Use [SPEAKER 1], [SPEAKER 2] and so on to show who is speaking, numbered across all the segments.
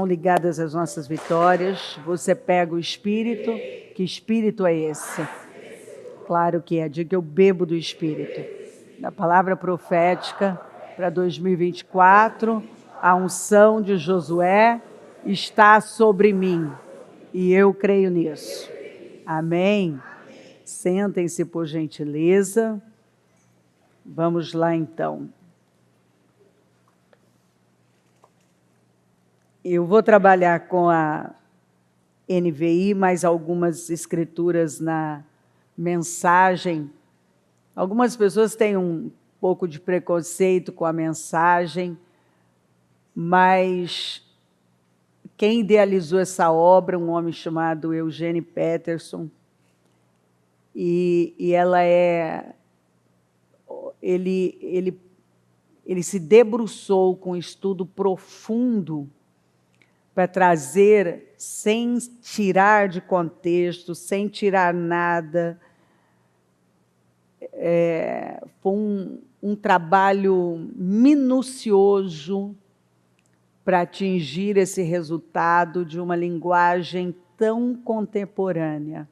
[SPEAKER 1] ligadas às nossas vitórias. Você pega o Espírito. Que Espírito é esse? Claro que é. Diga: eu bebo do Espírito. Da palavra profética para 2024, a unção de Josué está sobre mim. E eu creio nisso. Amém? Sentem-se, por gentileza. Vamos lá, então. Eu vou trabalhar com a NVI, mais algumas escrituras na mensagem. Algumas pessoas têm um pouco de preconceito com a mensagem, mas quem idealizou essa obra, um homem chamado Eugene Peterson, e ela é... Ele se debruçou com um estudo profundo para trazer, sem tirar de contexto, sem tirar nada. Foi um trabalho minucioso para atingir esse resultado de uma linguagem tão contemporânea,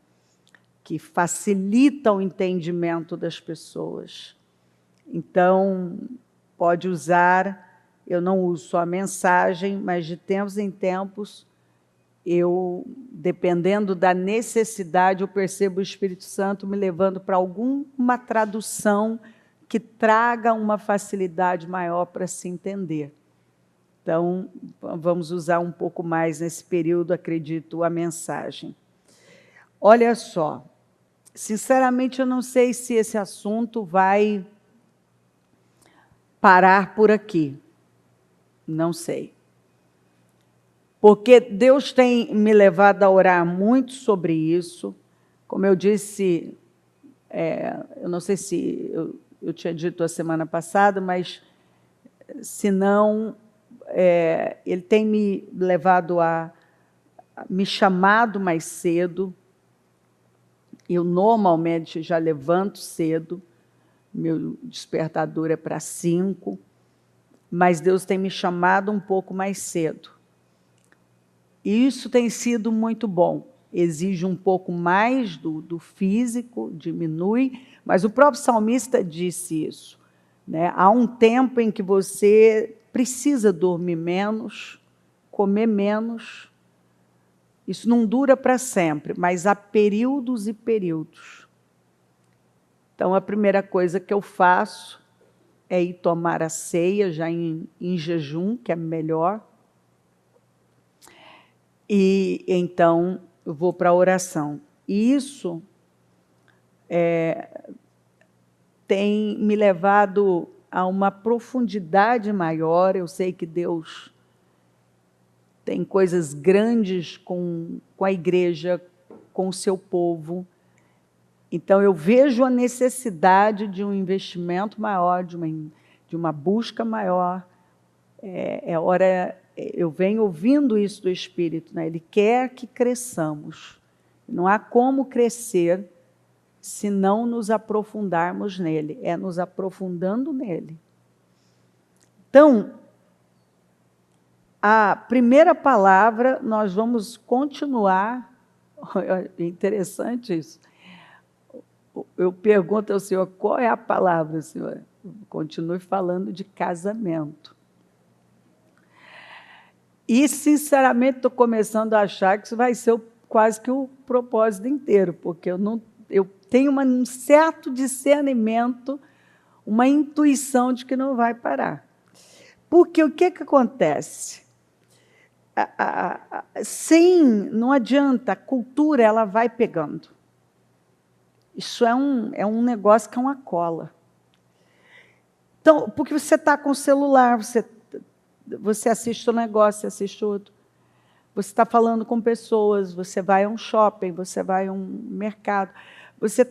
[SPEAKER 1] que facilita o entendimento das pessoas. Então, pode usar... Eu não uso só a mensagem, mas de tempos em tempos, dependendo da necessidade, eu percebo o Espírito Santo me levando para alguma tradução que traga uma facilidade maior para se entender. Então, vamos usar um pouco mais nesse período, acredito, a mensagem. Olha só, sinceramente, eu não sei se esse assunto vai parar por aqui. Não sei. Porque Deus tem me levado a orar muito sobre isso. Como eu disse, eu não sei se eu tinha dito a semana passada, mas se não, Ele tem me levado me chamado mais cedo. Eu normalmente já levanto cedo, meu despertador é para 5, mas Deus tem me chamado um pouco mais cedo. E isso tem sido muito bom. Exige um pouco mais do físico, diminui, mas o próprio salmista disse isso, né? Há um tempo em que você precisa dormir menos, comer menos. Isso não dura para sempre, mas há períodos e períodos. Então, a primeira coisa que eu faço é ir tomar a ceia, já em jejum, que é melhor. E então eu vou para a oração. E isso tem me levado a uma profundidade maior. Eu sei que Deus tem coisas grandes com a igreja, com o seu povo. Então, eu vejo a necessidade de um investimento maior, de uma busca maior. Eu venho ouvindo isso do Espírito, né? Ele quer que cresçamos. Não há como crescer se não nos aprofundarmos nele. É nos aprofundando nele. Então, a primeira palavra, nós vamos continuar. É interessante isso. Eu pergunto ao Senhor, qual é a palavra, Senhor? Continue falando de casamento. E, sinceramente, estou começando a achar que isso vai ser quase que o propósito inteiro, porque eu tenho um certo discernimento, uma intuição de que não vai parar. Porque o que acontece? Não adianta, a cultura ela vai pegando. Isso é um negócio que é uma cola. Então, porque você está com o celular, você assiste um negócio, você assiste outro. Você está falando com pessoas, você vai a um shopping, você vai a um mercado. Você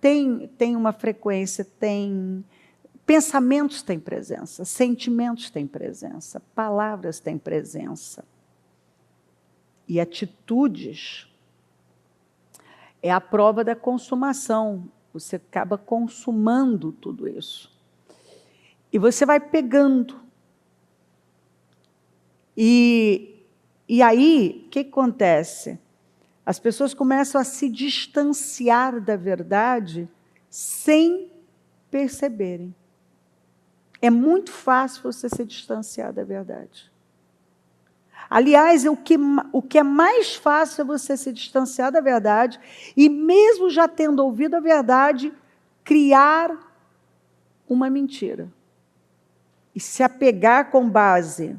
[SPEAKER 1] tem uma frequência, pensamentos têm presença, sentimentos têm presença, palavras têm presença. E atitudes é a prova da consumação. Você acaba consumando tudo isso. E você vai pegando. E E aí, o que acontece? As pessoas começam a se distanciar da verdade sem perceberem. É muito fácil você se distanciar da verdade. Aliás, o que é mais fácil é você se distanciar da verdade e, mesmo já tendo ouvido a verdade, criar uma mentira. E se apegar com base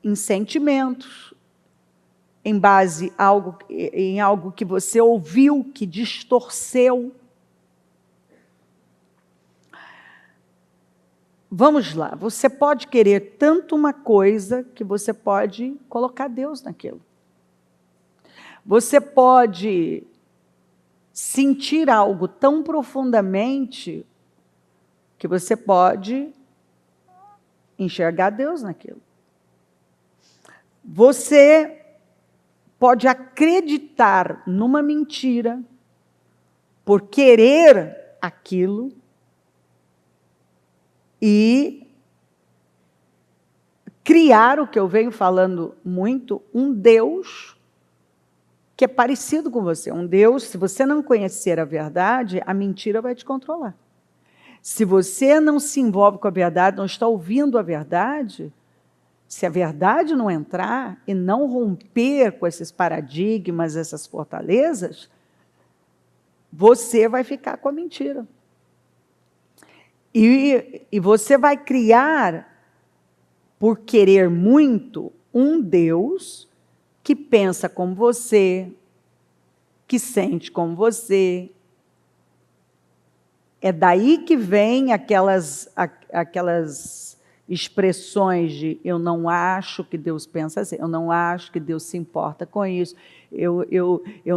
[SPEAKER 1] em sentimentos, em algo que você ouviu, que distorceu. Vamos lá, você pode querer tanto uma coisa que você pode colocar Deus naquilo. Você pode sentir algo tão profundamente que você pode enxergar Deus naquilo. Você pode acreditar numa mentira por querer aquilo e criar, o que eu venho falando muito, um Deus que é parecido com você. Um Deus, se você não conhecer a verdade, a mentira vai te controlar. Se você não se envolve com a verdade, não está ouvindo a verdade, se a verdade não entrar e não romper com esses paradigmas, essas fortalezas, você vai ficar com a mentira. E você vai criar, por querer muito, um Deus que pensa como você, que sente como você. É daí que vem aquelas expressões de eu não acho que Deus pensa assim, eu não acho que Deus se importa com isso, eu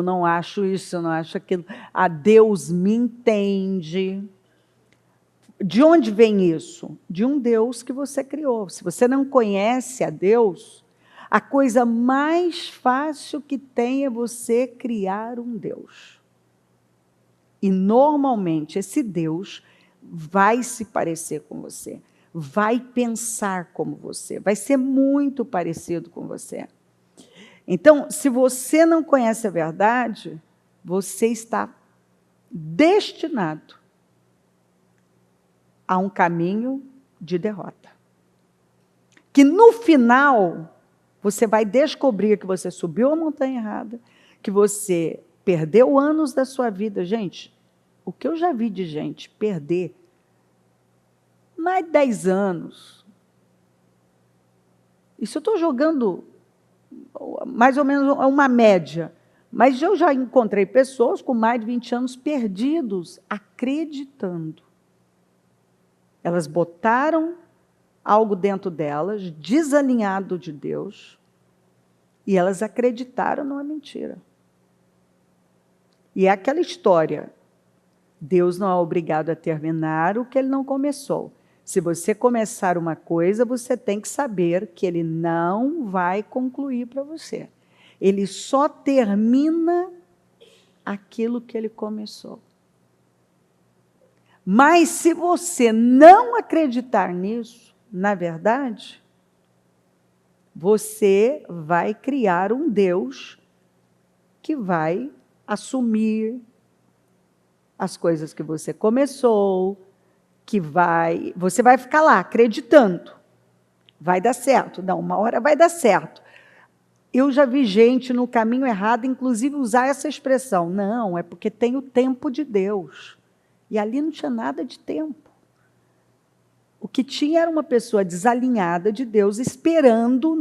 [SPEAKER 1] não acho isso, eu não acho aquilo. A Deus me entende. De onde vem isso? De um Deus que você criou. Se você não conhece a Deus, a coisa mais fácil que tem é você criar um Deus. E, normalmente, esse Deus vai se parecer com você, vai pensar como você, vai ser muito parecido com você. Então, se você não conhece a verdade, você está destinado a um caminho de derrota. Que no final, você vai descobrir que você subiu a montanha errada, que você perdeu anos da sua vida. Gente, o que eu já vi de gente perder mais de 10 anos, isso eu estou jogando mais ou menos uma média, mas eu já encontrei pessoas com mais de 20 anos perdidos, acreditando. Elas botaram algo dentro delas, desalinhado de Deus, e elas acreditaram numa mentira. E é aquela história, Deus não é obrigado a terminar o que Ele não começou. Se você começar uma coisa, você tem que saber que Ele não vai concluir para você. Ele só termina aquilo que Ele começou. Mas se você não acreditar nisso, na verdade, você vai criar um Deus que vai assumir as coisas que você começou, você vai ficar lá acreditando. Vai dar certo. Não, uma hora vai dar certo. Eu já vi gente no caminho errado, inclusive, usar essa expressão. Não, é porque tem o tempo de Deus. E ali não tinha nada de tempo. O que tinha era uma pessoa desalinhada de Deus, esperando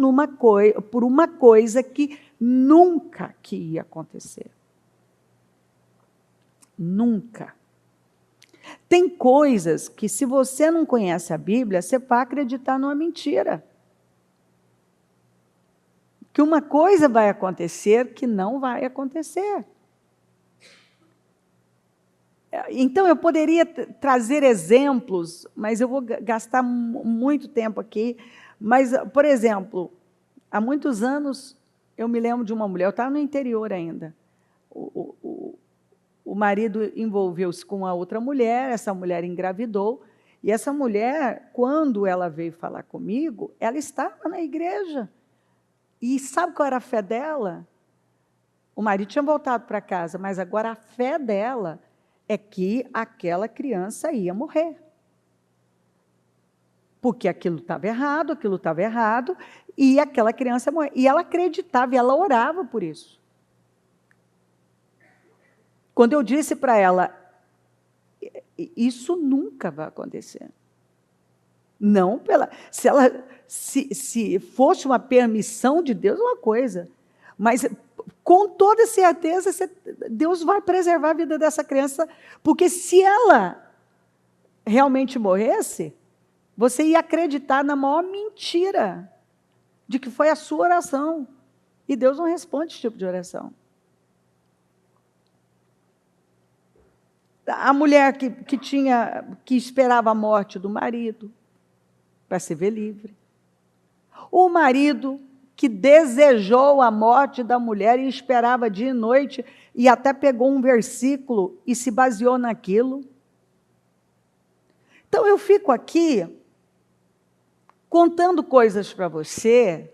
[SPEAKER 1] por uma coisa que nunca que ia acontecer. Nunca. Tem coisas que, se você não conhece a Bíblia, você vai acreditar numa mentira. Que uma coisa vai acontecer que não vai acontecer. Então, eu poderia trazer exemplos, mas eu vou gastar muito tempo aqui. Mas, por exemplo, há muitos anos, eu me lembro de uma mulher, eu estava no interior ainda. O marido envolveu-se com a outra mulher, essa mulher engravidou, e essa mulher, quando ela veio falar comigo, ela estava na igreja. E sabe qual era a fé dela? O marido tinha voltado para casa, mas agora a fé dela é que aquela criança ia morrer. Porque aquilo estava errado, e aquela criança ia morrer. E ela acreditava, e ela orava por isso. Quando eu disse para ela, isso nunca vai acontecer. Não pela... Se fosse uma permissão de Deus, é uma coisa. Mas, com toda certeza, Deus vai preservar a vida dessa criança, porque se ela realmente morresse, você ia acreditar na maior mentira de que foi a sua oração. E Deus não responde esse tipo de oração. A mulher que esperava a morte do marido para se ver livre. O marido que desejou a morte da mulher e esperava dia e noite, e até pegou um versículo e se baseou naquilo. Então, eu fico aqui contando coisas para você.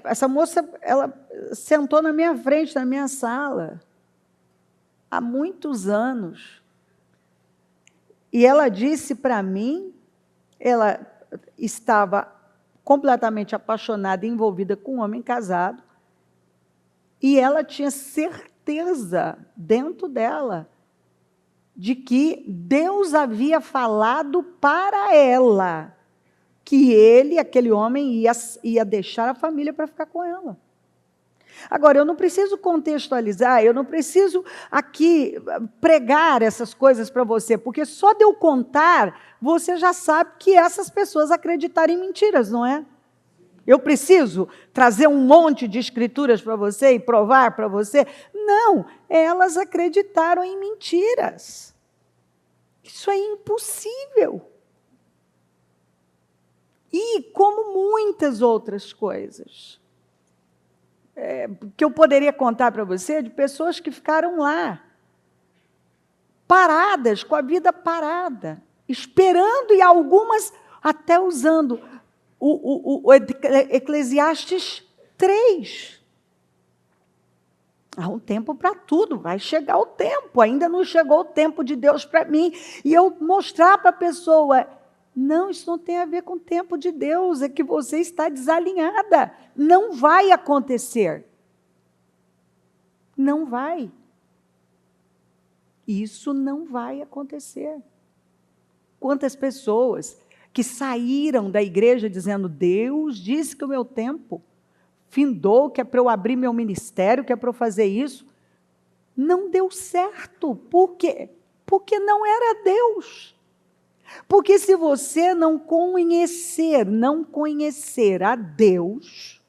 [SPEAKER 1] Essa moça, ela sentou na minha frente, na minha sala, há muitos anos. E ela disse para mim, ela estava completamente apaixonada e envolvida com um homem casado, e ela tinha certeza dentro dela de que Deus havia falado para ela que ele, aquele homem, ia deixar a família para ficar com ela. Agora, eu não preciso contextualizar, eu não preciso aqui pregar essas coisas para você, porque só de eu contar, você já sabe que essas pessoas acreditaram em mentiras, não é? Eu preciso trazer um monte de escrituras para você e provar para você? Não, elas acreditaram em mentiras. Isso é impossível. E como muitas outras coisas que eu poderia contar para você, de pessoas que ficaram lá, paradas, com a vida parada, esperando, e algumas até usando o Eclesiastes 3. Há um tempo para tudo, vai chegar o tempo, ainda não chegou o tempo de Deus para mim. E eu mostrar para a pessoa, não, isso não tem a ver com o tempo de Deus, é que você está desalinhada. Não vai acontecer. Não vai. Isso não vai acontecer. Quantas pessoas que saíram da igreja dizendo, Deus disse que o meu tempo findou, que é para eu abrir meu ministério, que é para eu fazer isso. Não deu certo. Por quê? Porque não era Deus. Porque se você não conhecer a Deus,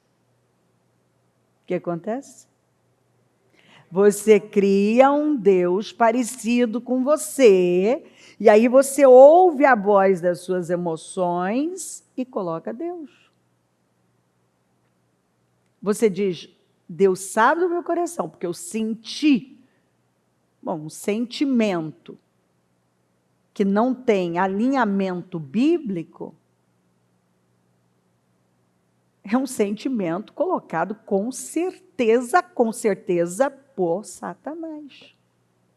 [SPEAKER 1] o que acontece? Você cria um Deus parecido com você, e aí você ouve a voz das suas emoções e coloca Deus. Você diz, Deus sabe do meu coração, porque eu senti. Bom, um sentimento que não tem alinhamento bíblico é um sentimento colocado com certeza, por Satanás,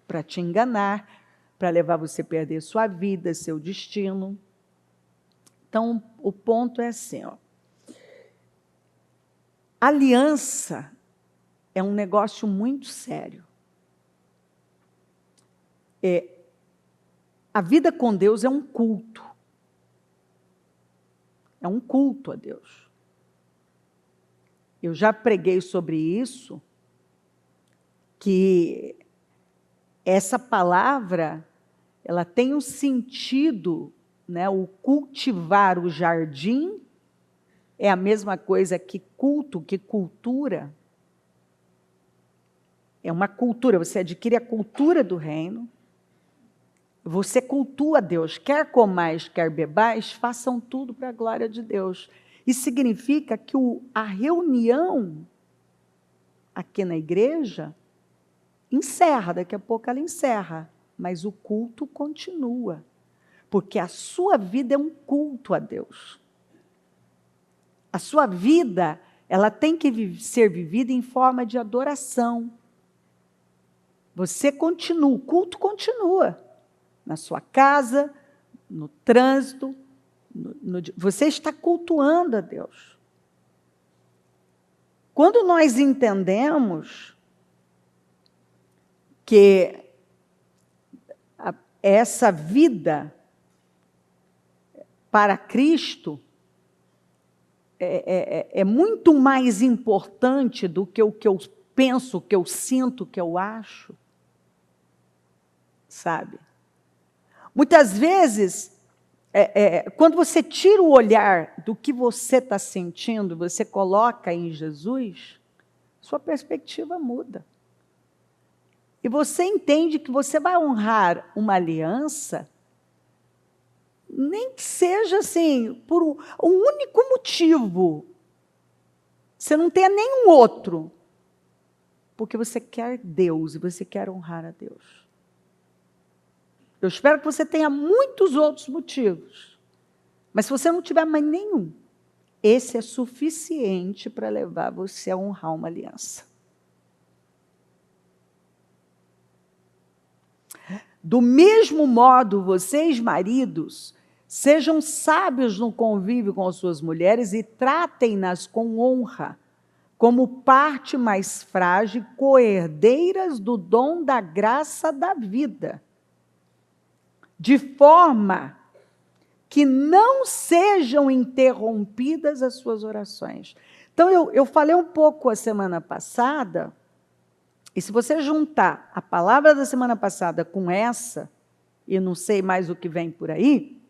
[SPEAKER 1] para te enganar, para levar você a perder sua vida, seu destino. Então, o ponto é assim, ó. Aliança é um negócio muito sério. A vida com Deus é um culto. É um culto a Deus. Eu já preguei sobre isso, que essa palavra, ela tem um sentido, né? O cultivar o jardim é a mesma coisa que culto, que cultura. É uma cultura, você adquire a cultura do reino, você cultua Deus, quer comais, quer bebais, façam tudo para a glória de Deus. Isso significa que a reunião aqui na igreja encerra, daqui a pouco ela encerra, mas o culto continua. Porque a sua vida é um culto a Deus. A sua vida, ela tem que ser vivida em forma de adoração. Você continua, o culto continua. Na sua casa, no trânsito, você está cultuando a Deus. Quando nós entendemos que essa vida para Cristo é muito mais importante do que o que eu penso, o que eu sinto, o que eu acho, sabe? Muitas vezes, quando você tira o olhar do que você está sentindo, você coloca em Jesus, sua perspectiva muda. E você entende que você vai honrar uma aliança, nem que seja assim, por um único motivo. Você não tenha nenhum outro. Porque você quer Deus e você quer honrar a Deus. Eu espero que você tenha muitos outros motivos. Mas se você não tiver mais nenhum, esse é suficiente para levar você a honrar uma aliança. Do mesmo modo, vocês, maridos, sejam sábios no convívio com as suas mulheres e tratem-nas com honra, como parte mais frágil, coerdeiras do dom da graça da vida, de forma que não sejam interrompidas as suas orações. Então, eu falei um pouco a semana passada, e se você juntar a palavra da semana passada com essa, e não sei mais o que vem por aí,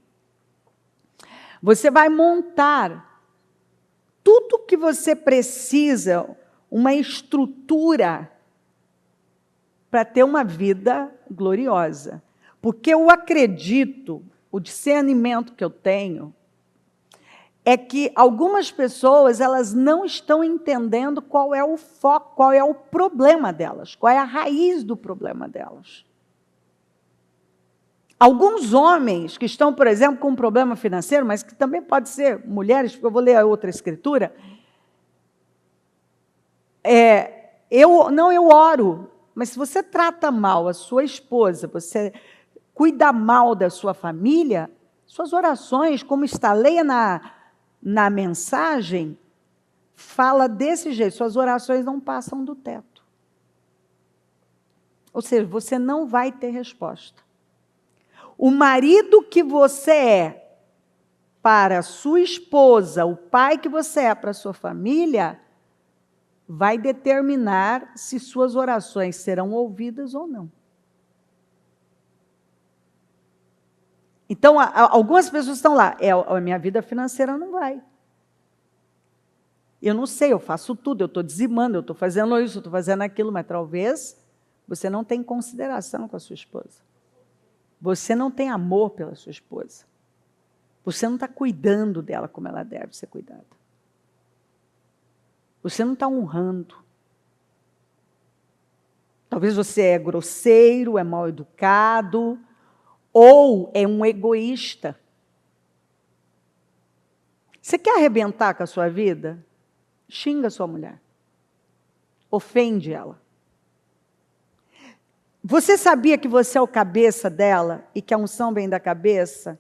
[SPEAKER 1] você vai montar tudo que você precisa, uma estrutura para ter uma vida gloriosa. Porque eu acredito, o discernimento que eu tenho, é que algumas pessoas elas não estão entendendo qual é o foco, qual é o problema delas, qual é a raiz do problema delas. Alguns homens que estão, por exemplo, com um problema financeiro, mas que também pode ser mulheres, porque eu vou ler a outra escritura, eu oro, mas se você trata mal a sua esposa, você cuida mal da sua família, suas orações, como está, leia na mensagem, fala desse jeito, suas orações não passam do teto. Ou seja, você não vai ter resposta. O marido que você é para a sua esposa, o pai que você é para a sua família, vai determinar se suas orações serão ouvidas ou não. Então, algumas pessoas estão lá, a minha vida financeira não vai. Eu não sei, eu faço tudo, eu estou dizimando, eu estou fazendo isso, eu estou fazendo aquilo, mas talvez você não tenha consideração com a sua esposa. Você não tem amor pela sua esposa. Você não está cuidando dela como ela deve ser cuidada. Você não está honrando. Talvez você é grosseiro, é mal educado, ou é um egoísta. Você quer arrebentar com a sua vida? Xinga a sua mulher. Ofende ela. Você sabia que você é o cabeça dela e que a unção vem da cabeça?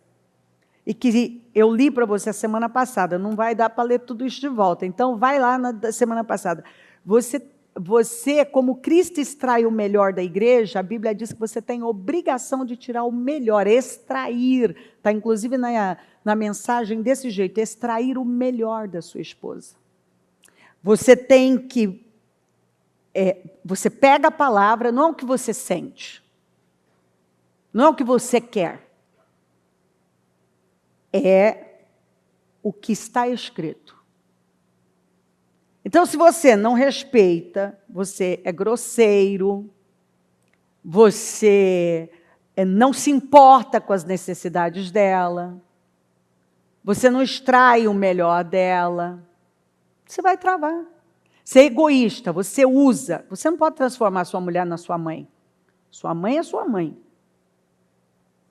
[SPEAKER 1] E que eu li para você a semana passada, não vai dar para ler tudo isso de volta. Então, vai lá na semana passada. Você, como Cristo extrai o melhor da igreja, a Bíblia diz que você tem obrigação de tirar o melhor, extrair. Está inclusive na mensagem desse jeito, extrair o melhor da sua esposa. Você tem que... você pega a palavra, não é o que você sente, não é o que você quer, é o que está escrito. Então, se você não respeita, você é grosseiro, você não se importa com as necessidades dela, você não extrai o melhor dela, você vai travar. Você é egoísta, você usa. Você não pode transformar sua mulher na sua mãe. Sua mãe é sua mãe.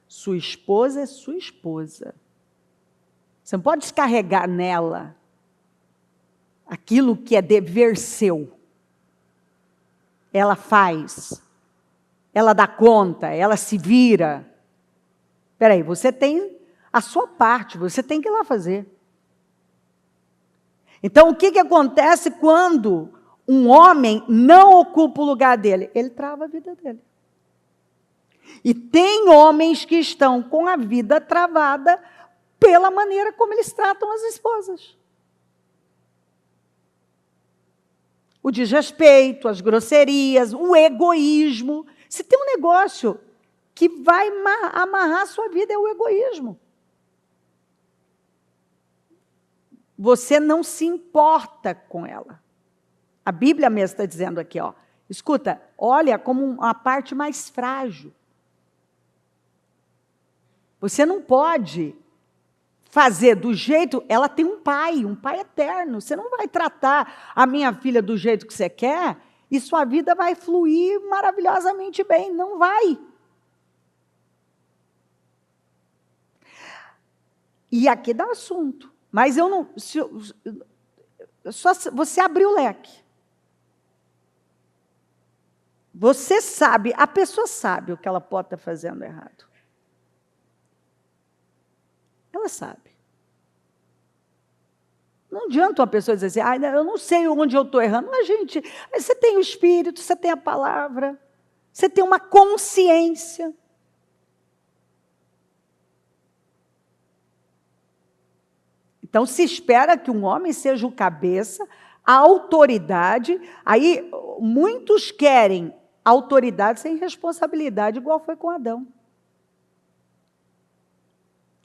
[SPEAKER 1] Sua esposa é sua esposa. Você não pode descarregar nela aquilo que é dever seu. Ela faz, ela dá conta, ela se vira. Espera aí, você tem a sua parte, você tem que ir lá fazer. Então, o que acontece quando um homem não ocupa o lugar dele? Ele trava a vida dele. E tem homens que estão com a vida travada pela maneira como eles tratam as esposas. O desrespeito, as grosserias, o egoísmo. Se tem um negócio que vai amarrar a sua vida, é o egoísmo. Você não se importa com ela. A Bíblia mesmo está dizendo aqui, ó, escuta, olha como uma parte mais frágil. Você não pode fazer do jeito... Ela tem um pai eterno. Você não vai tratar a minha filha do jeito que você quer e sua vida vai fluir maravilhosamente bem. Não vai. E aqui dá assunto. Mas eu não... Só você abriu o leque. Você sabe, a pessoa sabe o que ela pode estar fazendo errado. Ela sabe. Não adianta uma pessoa dizer assim, eu não sei onde eu estou errando. Mas, gente, você tem o Espírito, você tem a palavra, você tem uma consciência. Então, se espera que um homem seja o cabeça, a autoridade. Aí, muitos querem autoridade sem responsabilidade, igual foi com Adão.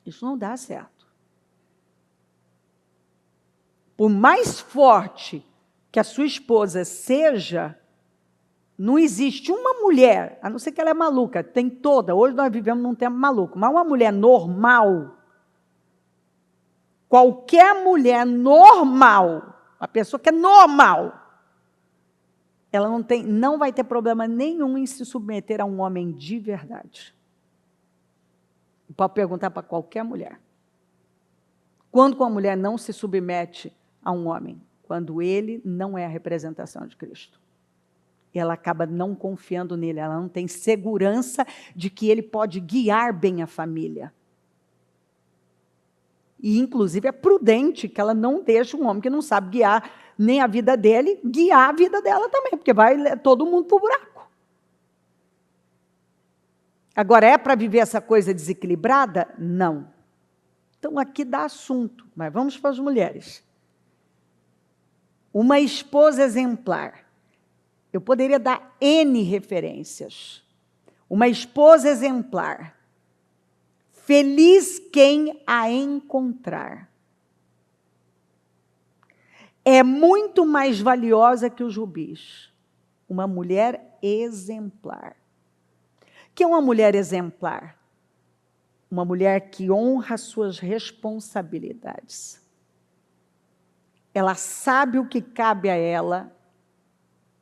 [SPEAKER 1] Isso não dá certo. Por mais forte que a sua esposa seja, não existe uma mulher, a não ser que ela é maluca, tem toda, hoje nós vivemos num tempo maluco, mas uma mulher normal, qualquer mulher normal, a pessoa que é normal, ela não vai ter problema nenhum em se submeter a um homem de verdade. Pode perguntar para qualquer mulher. Quando uma mulher não se submete a um homem? Quando ele não é a representação de Cristo. Ela acaba não confiando nele, ela não tem segurança de que ele pode guiar bem a família. E, inclusive, é prudente que ela não deixe um homem que não sabe guiar nem a vida dele, guiar a vida dela também, porque vai todo mundo para o buraco. Agora, é para viver essa coisa desequilibrada? Não. Então, aqui dá assunto, mas vamos para as mulheres. Uma esposa exemplar. Eu poderia dar N referências. Uma esposa exemplar. Feliz quem a encontrar. É muito mais valiosa que os rubis. Uma mulher exemplar. O que é uma mulher exemplar? Uma mulher que honra suas responsabilidades. Ela sabe o que cabe a ela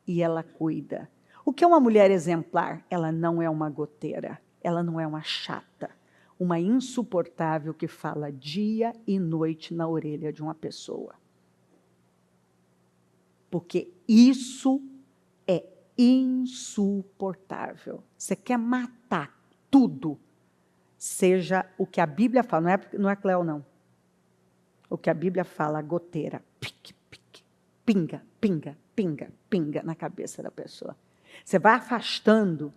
[SPEAKER 1] e ela cuida. O que é uma mulher exemplar? Ela não é uma goteira, ela não é uma chata, uma insuportável que fala dia e noite na orelha de uma pessoa. Porque isso é insuportável. Você quer matar tudo, seja o que a Bíblia fala, não é Cleo, não. O que a Bíblia fala, a goteira, pique, pique, pinga, pinga, pinga, pinga na cabeça da pessoa. Você vai afastando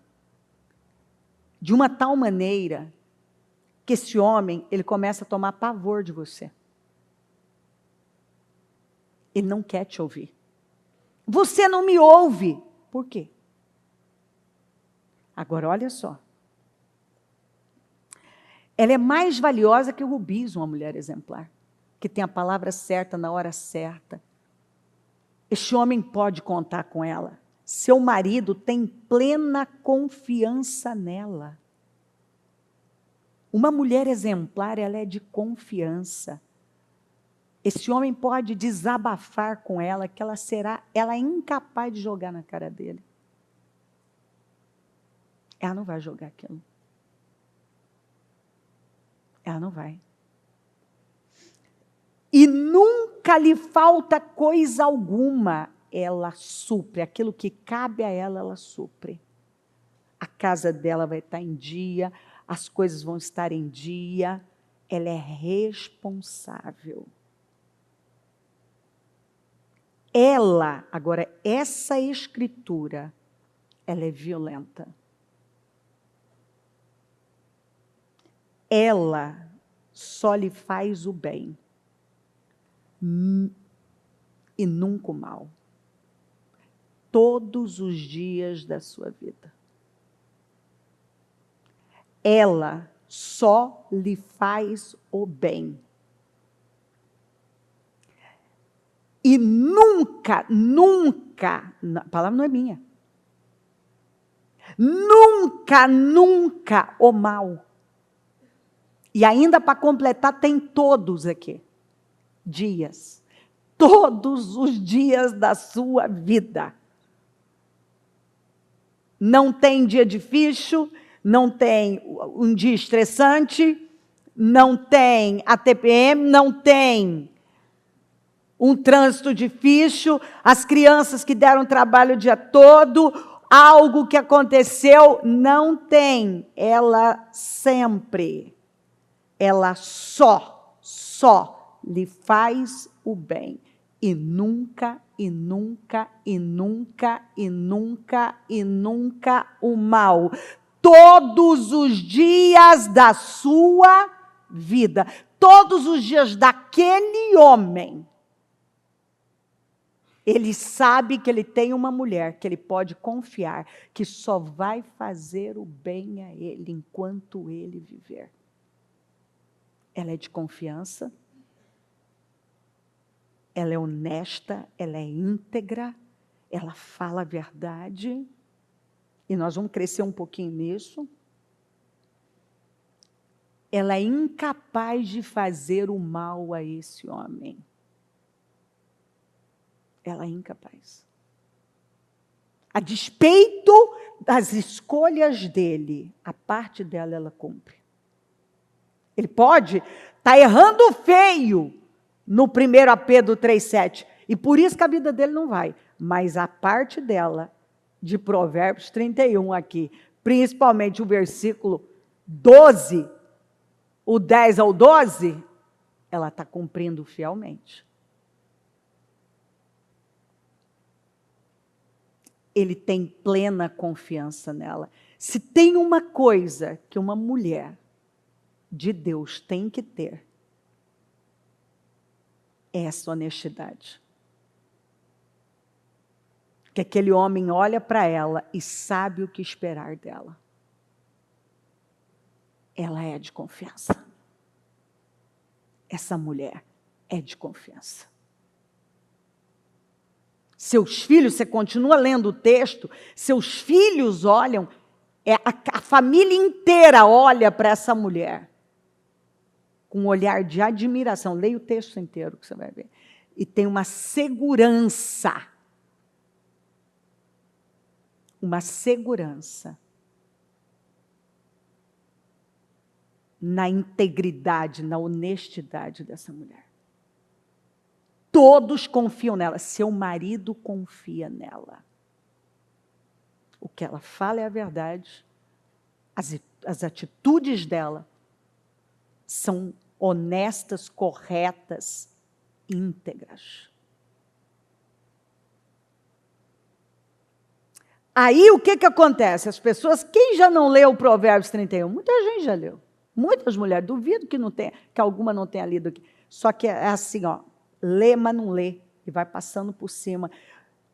[SPEAKER 1] de uma tal maneira que esse homem, ele começa a tomar pavor de você. Ele não quer te ouvir. Você não me ouve. Por quê? Agora, olha só. Ela é mais valiosa que o rubis, uma mulher exemplar, que tem a palavra certa na hora certa. Este homem pode contar com ela. Seu marido tem plena confiança nela. Uma mulher exemplar, ela é de confiança. Esse homem pode desabafar com ela, que ela é incapaz de jogar na cara dele. Ela não vai jogar aquilo. Ela não vai. E nunca lhe falta coisa alguma. Ela supre. Aquilo que cabe a ela, ela supre. A casa dela vai estar em dia, as coisas vão estar em dia. Ela é responsável. Ela, agora, essa escritura, ela é violenta. Ela só lhe faz o bem e nunca o mal. Todos os dias da sua vida. Ela só lhe faz o bem. E nunca, a palavra não é minha. Nunca o mal. E ainda para completar, tem todos aqui. Dias. Todos os dias da sua vida. Não tem dia difícil, não tem um dia estressante, não tem a TPM, não tem um trânsito difícil, as crianças que deram trabalho o dia todo, algo que aconteceu, não tem. Ela sempre, ela só lhe faz o bem. E nunca o mal. Todos os dias da sua vida. Todos os dias daquele homem. Ele sabe que ele tem uma mulher que ele pode confiar, que só vai fazer o bem a ele enquanto ele viver. Ela é de confiança. Ela é honesta, ela é íntegra, ela fala a verdade. E nós vamos crescer um pouquinho nisso. Ela é incapaz de fazer o mal a esse homem. Ela é incapaz. A despeito das escolhas dele, a parte dela ela cumpre. Ele pode estar errando feio no primeiro AP do 3,7. E por isso que a vida dele não vai. Mas a parte dela, de Provérbios 31 aqui, principalmente o versículo 12, o 10 ao 12, ela está cumprindo fielmente. Ele tem plena confiança nela. Se tem uma coisa que uma mulher de Deus tem que ter, é essa honestidade. Que aquele homem olha para ela e sabe o que esperar dela. Ela é de confiança. Essa mulher é de confiança. Seus filhos, você continua lendo o texto, seus filhos olham, a família inteira olha para essa mulher com um olhar de admiração. Leia o texto inteiro que você vai ver. E tem uma segurança. Uma segurança na integridade, na honestidade dessa mulher. Todos confiam nela. Seu marido confia nela. O que ela fala é a verdade. As atitudes dela são honestas, corretas, íntegras. Aí o que acontece? As pessoas, quem já não leu o Provérbios 31? Muita gente já leu. Muitas mulheres, duvido que alguma não tenha lido aqui. Só que é assim, ó, lê, mas não lê, e vai passando por cima.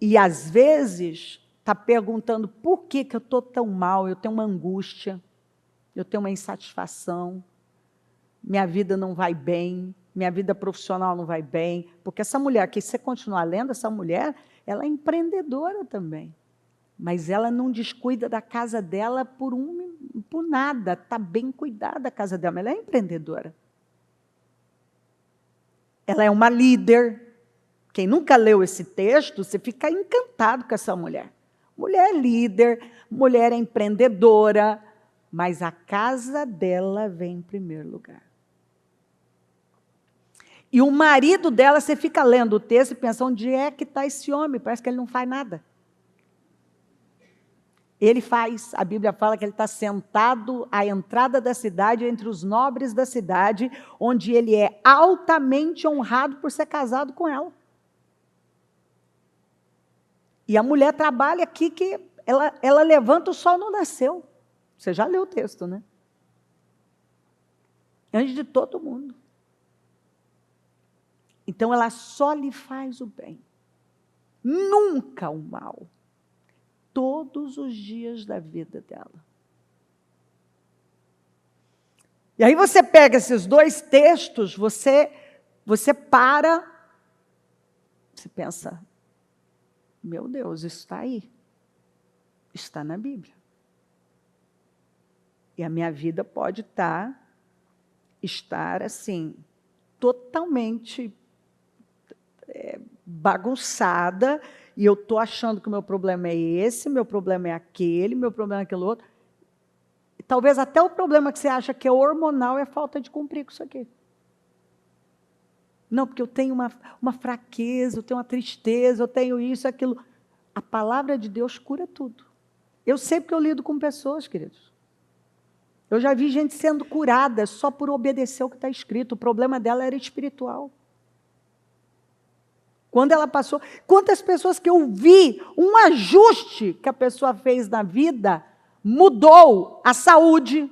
[SPEAKER 1] E às vezes está perguntando por que eu estou tão mal, eu tenho uma angústia, eu tenho uma insatisfação, minha vida não vai bem, minha vida profissional não vai bem. Porque essa mulher, que se você continuar lendo, essa mulher, ela é empreendedora também. Mas ela não descuida da casa dela por nada. Está bem cuidada a casa dela, mas ela é empreendedora. Ela é uma líder. Quem nunca leu esse texto, você fica encantado com essa mulher. Mulher líder, mulher empreendedora, mas a casa dela vem em primeiro lugar. E o marido dela, você fica lendo o texto e pensa, onde é que está esse homem? Parece que ele não faz nada. Ele faz, a Bíblia fala que ele está sentado à entrada da cidade, entre os nobres da cidade, onde ele é altamente honrado por ser casado com ela. E a mulher trabalha aqui que ela levanta, o sol não nasceu. Você já leu o texto, né? Antes de todo mundo. Então, ela só lhe faz o bem. Nunca o mal. Todos os dias da vida dela. E aí você pega esses dois textos, você para, você pensa, meu Deus, isso está aí. Está na Bíblia. E a minha vida pode estar assim, totalmente bagunçada, e eu estou achando que o meu problema é esse, meu problema é aquele, meu problema é aquele outro. E talvez até o problema que você acha que é hormonal é falta de cumprir com isso aqui. Não, porque eu tenho uma fraqueza, eu tenho uma tristeza, eu tenho isso, aquilo. A palavra de Deus cura tudo. Eu sei porque eu lido com pessoas, queridos. Eu já vi gente sendo curada só por obedecer o que está escrito. O problema dela era espiritual. Quando ela passou, quantas pessoas que eu vi, um ajuste que a pessoa fez na vida, mudou a saúde,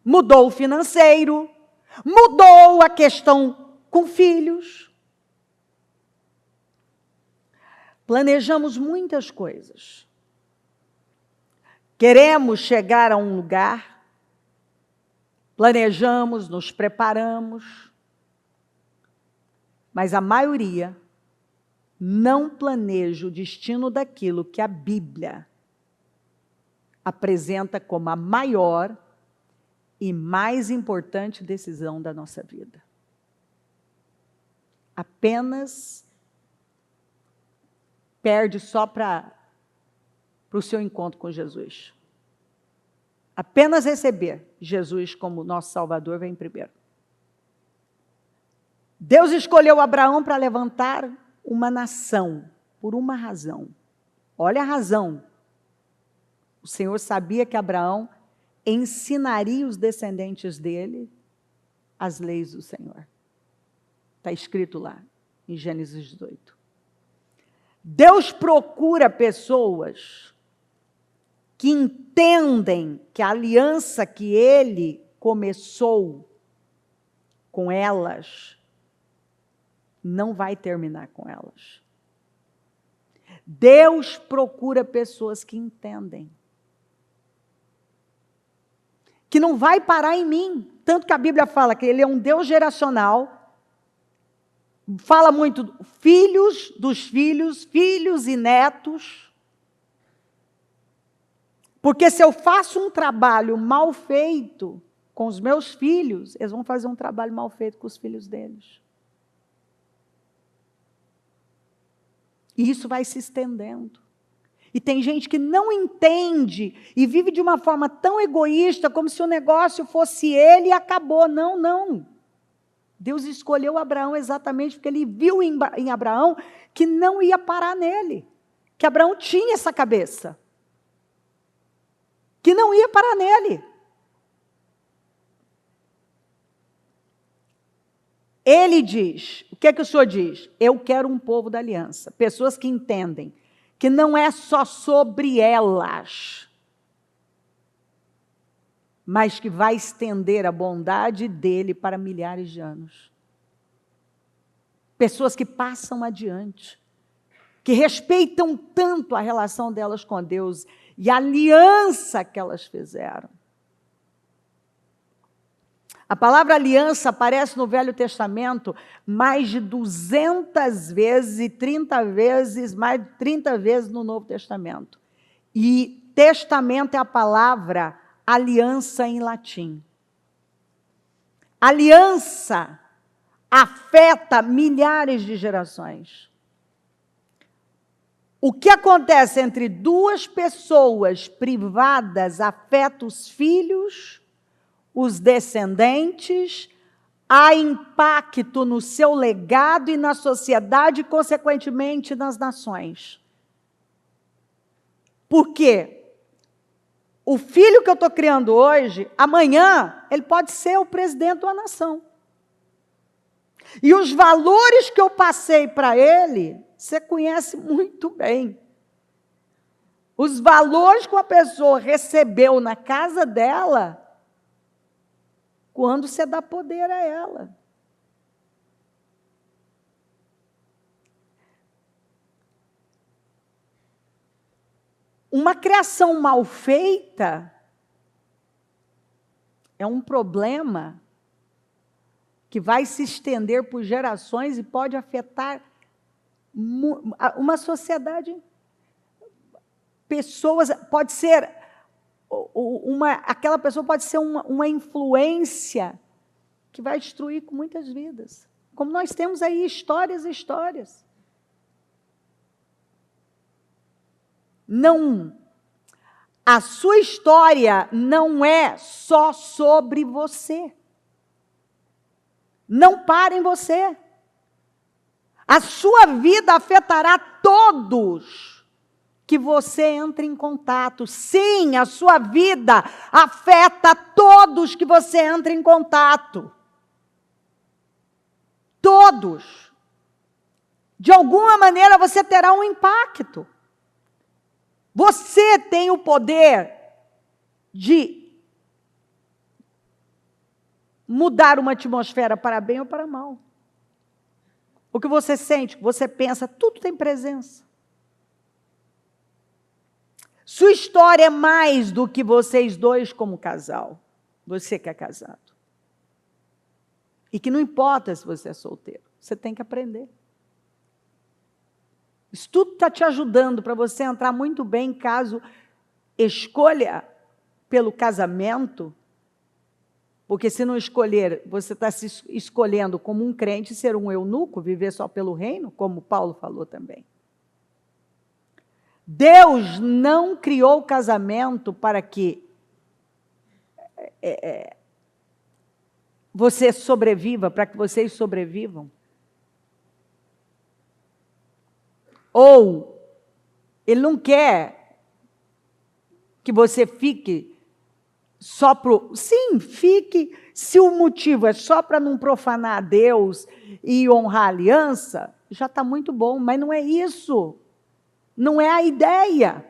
[SPEAKER 1] mudou o financeiro, mudou a questão com filhos. Planejamos muitas coisas. Queremos chegar a um lugar, planejamos, nos preparamos, mas a maioria não planeja o destino daquilo que a Bíblia apresenta como a maior e mais importante decisão da nossa vida. Apenas perde só para o seu encontro com Jesus. Apenas receber Jesus como nosso Salvador vem primeiro. Deus escolheu Abraão para levantar uma nação, por uma razão. Olha a razão. O Senhor sabia que Abraão ensinaria os descendentes dele as leis do Senhor. Está escrito lá, em Gênesis 18. Deus procura pessoas que entendem que a aliança que ele começou com elas não vai terminar com elas. Deus procura pessoas que entendem. Que não vai parar em mim. Tanto que a Bíblia fala que ele é um Deus geracional. Fala muito filhos dos filhos, filhos e netos. Porque se eu faço um trabalho mal feito com os meus filhos, eles vão fazer um trabalho mal feito com os filhos deles. E isso vai se estendendo. E tem gente que não entende e vive de uma forma tão egoísta, como se o negócio fosse ele e acabou. Não, não. Deus escolheu Abraão exatamente porque ele viu em Abraão que não ia parar nele. Que Abraão tinha essa cabeça. Que não ia parar nele. Ele diz, o que é que o Senhor diz? Eu quero um povo da aliança. Pessoas que entendem que não é só sobre elas, mas que vai estender a bondade dele para milhares de anos. Pessoas que passam adiante, que respeitam tanto a relação delas com Deus e a aliança que elas fizeram. A palavra aliança aparece no Velho Testamento mais de 200 vezes e 30 vezes, mais de 30 vezes no Novo Testamento. E testamento é a palavra aliança em latim. Aliança afeta milhares de gerações. O que acontece entre duas pessoas privadas afeta os filhos, os descendentes, há impacto no seu legado e na sociedade, e, consequentemente, nas nações. Por quê? O filho que eu estou criando hoje, amanhã, ele pode ser o presidente de uma nação. E os valores que eu passei para ele, você conhece muito bem. Os valores que uma pessoa recebeu na casa dela, quando você dá poder a ela. Uma criação mal feita é um problema que vai se estender por gerações e pode afetar uma sociedade. Pessoas, pode ser, aquela pessoa pode ser uma influência que vai destruir com muitas vidas. Como nós temos aí histórias e histórias. Não, a sua história não é só sobre você. Não para em você. A sua vida afetará todos que você entre em contato. Sim, a sua vida afeta todos que você entra em contato. Todos. De alguma maneira você terá um impacto. Você tem o poder de mudar uma atmosfera para bem ou para mal. O que você sente, o que você pensa, tudo tem presença. Sua história é mais do que vocês dois como casal. Você que é casado. E que não importa se você é solteiro. Você tem que aprender. Isso tudo está te ajudando para você entrar muito bem caso escolha pelo casamento. Porque se não escolher, você está se escolhendo como um crente, ser um eunuco, viver só pelo reino, como Paulo falou também. Deus não criou o casamento para que você sobreviva, para que vocês sobrevivam. Ou Ele não quer que você fique só para... Sim, fique, se o motivo é só para não profanar a Deus e honrar a aliança, já está muito bom, mas não é isso. Não é a ideia.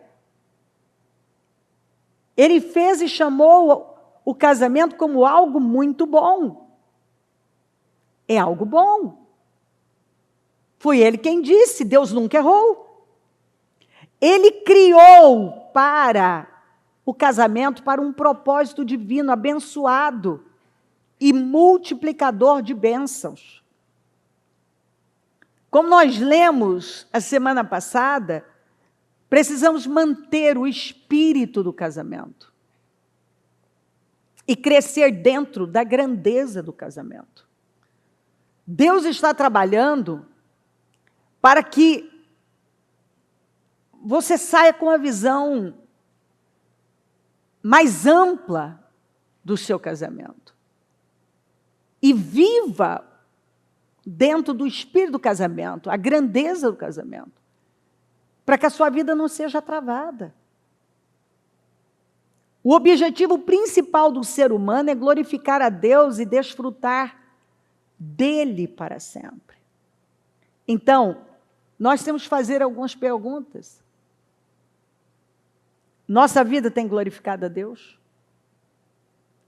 [SPEAKER 1] Ele fez e chamou o casamento como algo muito bom. É algo bom. Foi Ele quem disse, Deus nunca errou. Ele criou para o casamento para um propósito divino, abençoado e multiplicador de bênçãos. Como nós lemos a semana passada, precisamos manter o espírito do casamento e crescer dentro da grandeza do casamento. Deus está trabalhando para que você saia com a visão mais ampla do seu casamento. E viva dentro do espírito do casamento, a grandeza do casamento, para que a sua vida não seja travada. O objetivo principal do ser humano é glorificar a Deus e desfrutar dele para sempre. Então, nós temos que fazer algumas perguntas. Nossa vida tem glorificado a Deus?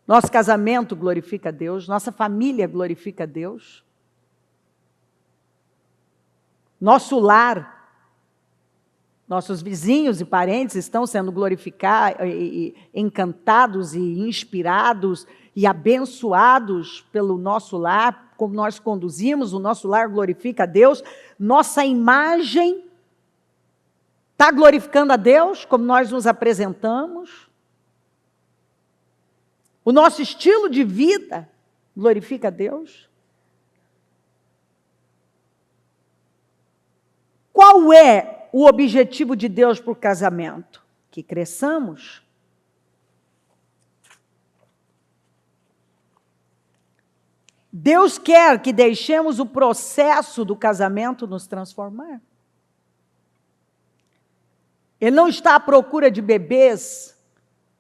[SPEAKER 1] Nosso casamento glorifica a Deus? Nossa família glorifica a Deus? Nosso lar, nossos vizinhos e parentes estão sendo glorificados, encantados e inspirados e abençoados pelo nosso lar, como nós conduzimos, o nosso lar glorifica a Deus, nossa imagem está glorificando a Deus, como nós nos apresentamos, o nosso estilo de vida glorifica a Deus. Qual é o objetivo de Deus para o casamento? Que cresçamos. Deus quer que deixemos o processo do casamento nos transformar. Ele não está à procura de bebês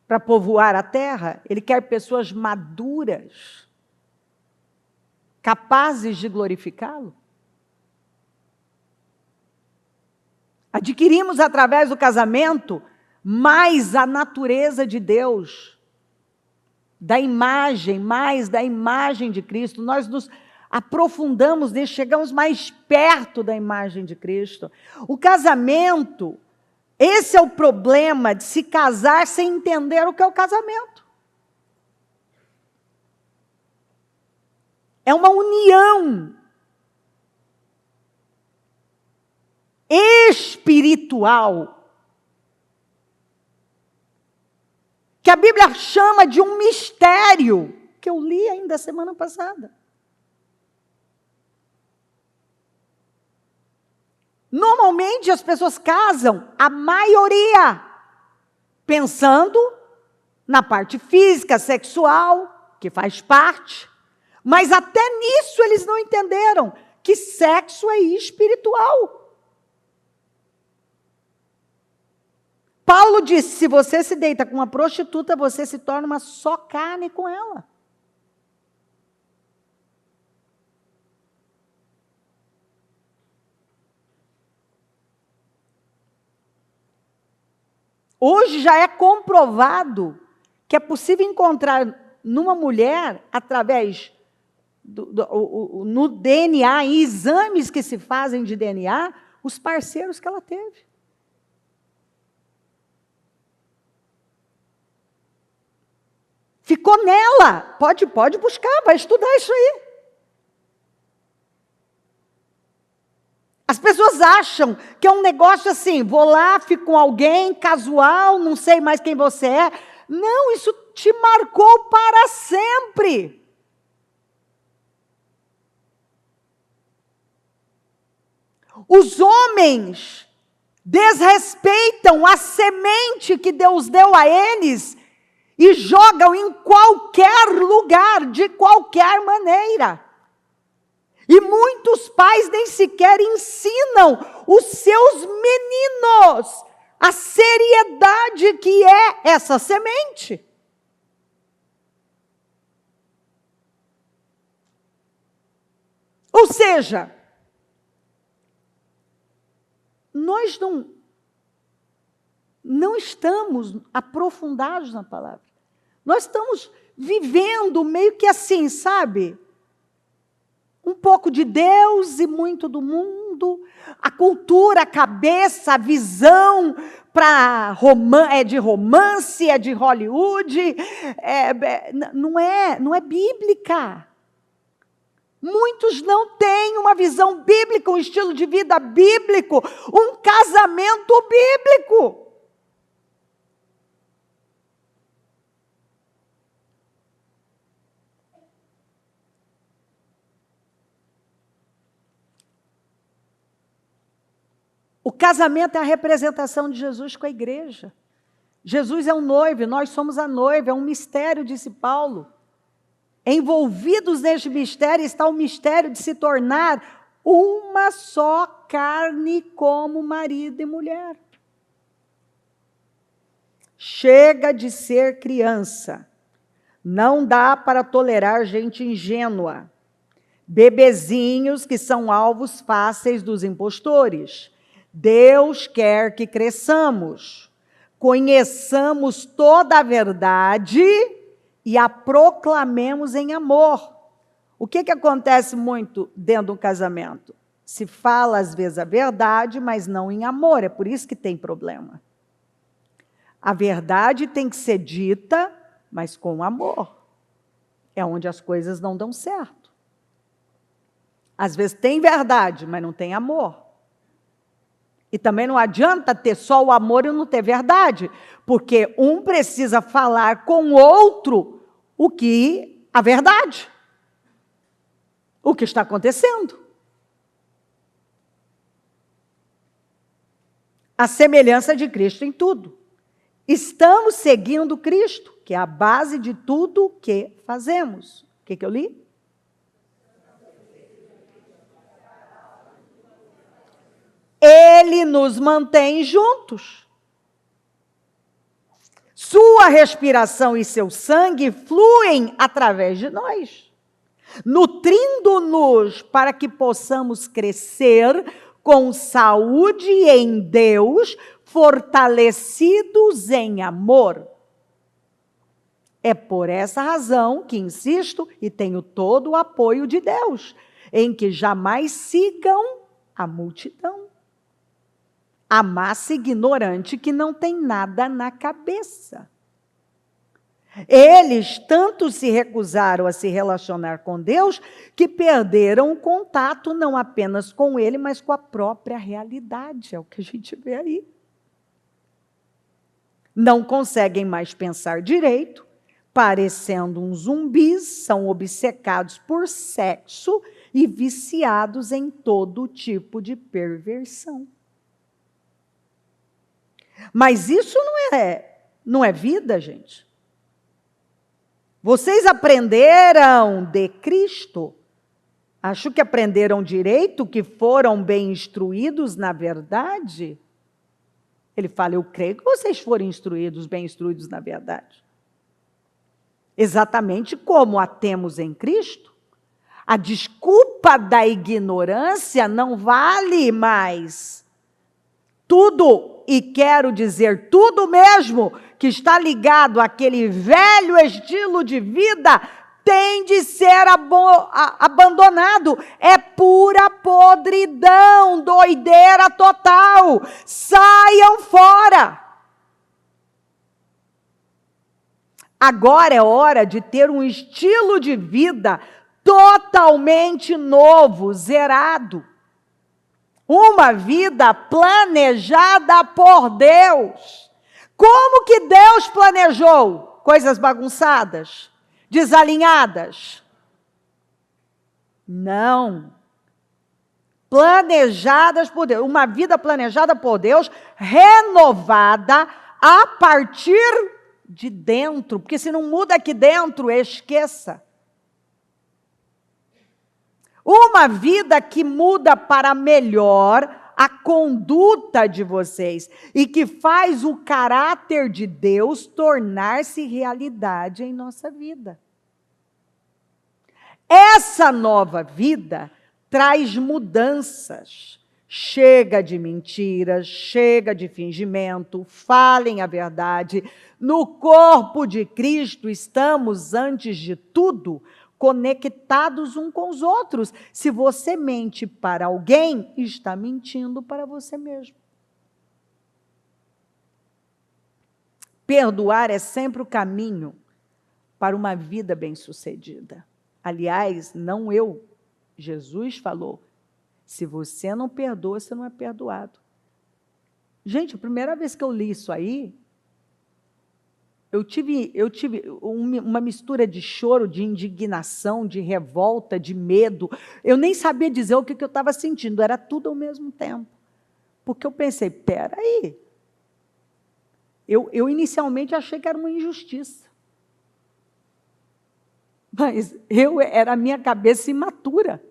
[SPEAKER 1] para povoar a terra. Ele quer pessoas maduras, capazes de glorificá-lo. Adquirimos através do casamento mais a natureza de Deus, mais da imagem de Cristo. Nós nos aprofundamos nisso, chegamos mais perto da imagem de Cristo. O casamento, esse é o problema de se casar sem entender o que é o casamento. É uma união espiritual, que a Bíblia chama de um mistério, que eu li ainda semana passada. Normalmente as pessoas casam, a maioria, pensando na parte física, sexual, que faz parte, mas até nisso eles não entenderam que sexo é espiritual. Paulo disse, se você se deita com uma prostituta, você se torna uma só carne com ela. Hoje já é comprovado que é possível encontrar numa mulher, através no DNA, em exames que se fazem de DNA, os parceiros que ela teve. Ficou nela. Pode buscar, vai estudar isso aí. As pessoas acham que é um negócio assim, vou lá, fico com alguém, casual, não sei mais quem você é. Não, isso te marcou para sempre. Os homens desrespeitam a semente que Deus deu a eles e jogam em qualquer lugar, de qualquer maneira. E muitos pais nem sequer ensinam os seus meninos a seriedade que é essa semente. Ou seja, nós não estamos aprofundados na palavra. Nós estamos vivendo meio que assim, sabe? Um pouco de Deus e muito do mundo. A cultura, a cabeça, a visão é de romance, é de Hollywood. Não é bíblica. Muitos não têm uma visão bíblica, um estilo de vida bíblico, um casamento bíblico. O casamento é a representação de Jesus com a igreja. Jesus é o noivo, nós somos a noiva, é um mistério, disse Paulo. Envolvidos neste mistério está o mistério de se tornar uma só carne como marido e mulher. Chega de ser criança. Não dá para tolerar gente ingênua. Bebezinhos que são alvos fáceis dos impostores. Deus quer que cresçamos, conheçamos toda a verdade e a proclamemos em amor. O que acontece muito dentro do casamento? Se fala às vezes a verdade, mas não em amor, é por isso que tem problema. A verdade tem que ser dita, mas com amor. É onde as coisas não dão certo. Às vezes tem verdade, mas não tem amor. E também não adianta ter só o amor e não ter verdade, porque um precisa falar com o outro a verdade, o que está acontecendo. A semelhança de Cristo em tudo. Estamos seguindo Cristo, que é a base de tudo que fazemos. O que eu li? Ele nos mantém juntos. Sua respiração e seu sangue fluem através de nós, nutrindo-nos para que possamos crescer com saúde em Deus, fortalecidos em amor. É por essa razão que insisto e tenho todo o apoio de Deus, em que jamais sigam a multidão, a massa ignorante que não tem nada na cabeça. Eles tanto se recusaram a se relacionar com Deus, que perderam o contato não apenas com Ele, mas com a própria realidade. É o que a gente vê aí. Não conseguem mais pensar direito, parecendo uns zumbis, são obcecados por sexo e viciados em todo tipo de perversão. Mas isso não é vida, gente. Vocês aprenderam de Cristo? Acho que aprenderam direito, que foram bem instruídos na verdade? Ele fala, eu creio que vocês foram instruídos, bem instruídos na verdade. Exatamente como a temos em Cristo. A desculpa da ignorância não vale mais. Tudo, e quero dizer tudo mesmo, que está ligado àquele velho estilo de vida, tem de ser abandonado. É pura podridão, doideira total. Saiam fora. Agora é hora de ter um estilo de vida totalmente novo, zerado. Uma vida planejada por Deus. Como que Deus planejou? Coisas bagunçadas? Desalinhadas? Não. Planejadas por Deus. Uma vida planejada por Deus, renovada a partir de dentro. Porque se não muda aqui dentro, esqueça. Uma vida que muda para melhor a conduta de vocês e que faz o caráter de Deus tornar-se realidade em nossa vida. Essa nova vida traz mudanças. Chega de mentiras, chega de fingimento, falem a verdade. No corpo de Cristo estamos, antes de tudo, conectados uns com os outros. Se você mente para alguém, está mentindo para você mesmo. Perdoar é sempre o caminho para uma vida bem-sucedida. Aliás, não eu, Jesus falou, se você não perdoa, você não é perdoado. Gente, a primeira vez que eu li isso aí, eu tive uma mistura de choro, de indignação, de revolta, de medo. Eu nem sabia dizer o que eu estava sentindo, era tudo ao mesmo tempo. Porque eu pensei, peraí, eu inicialmente achei que era uma injustiça. Mas era a minha cabeça imatura.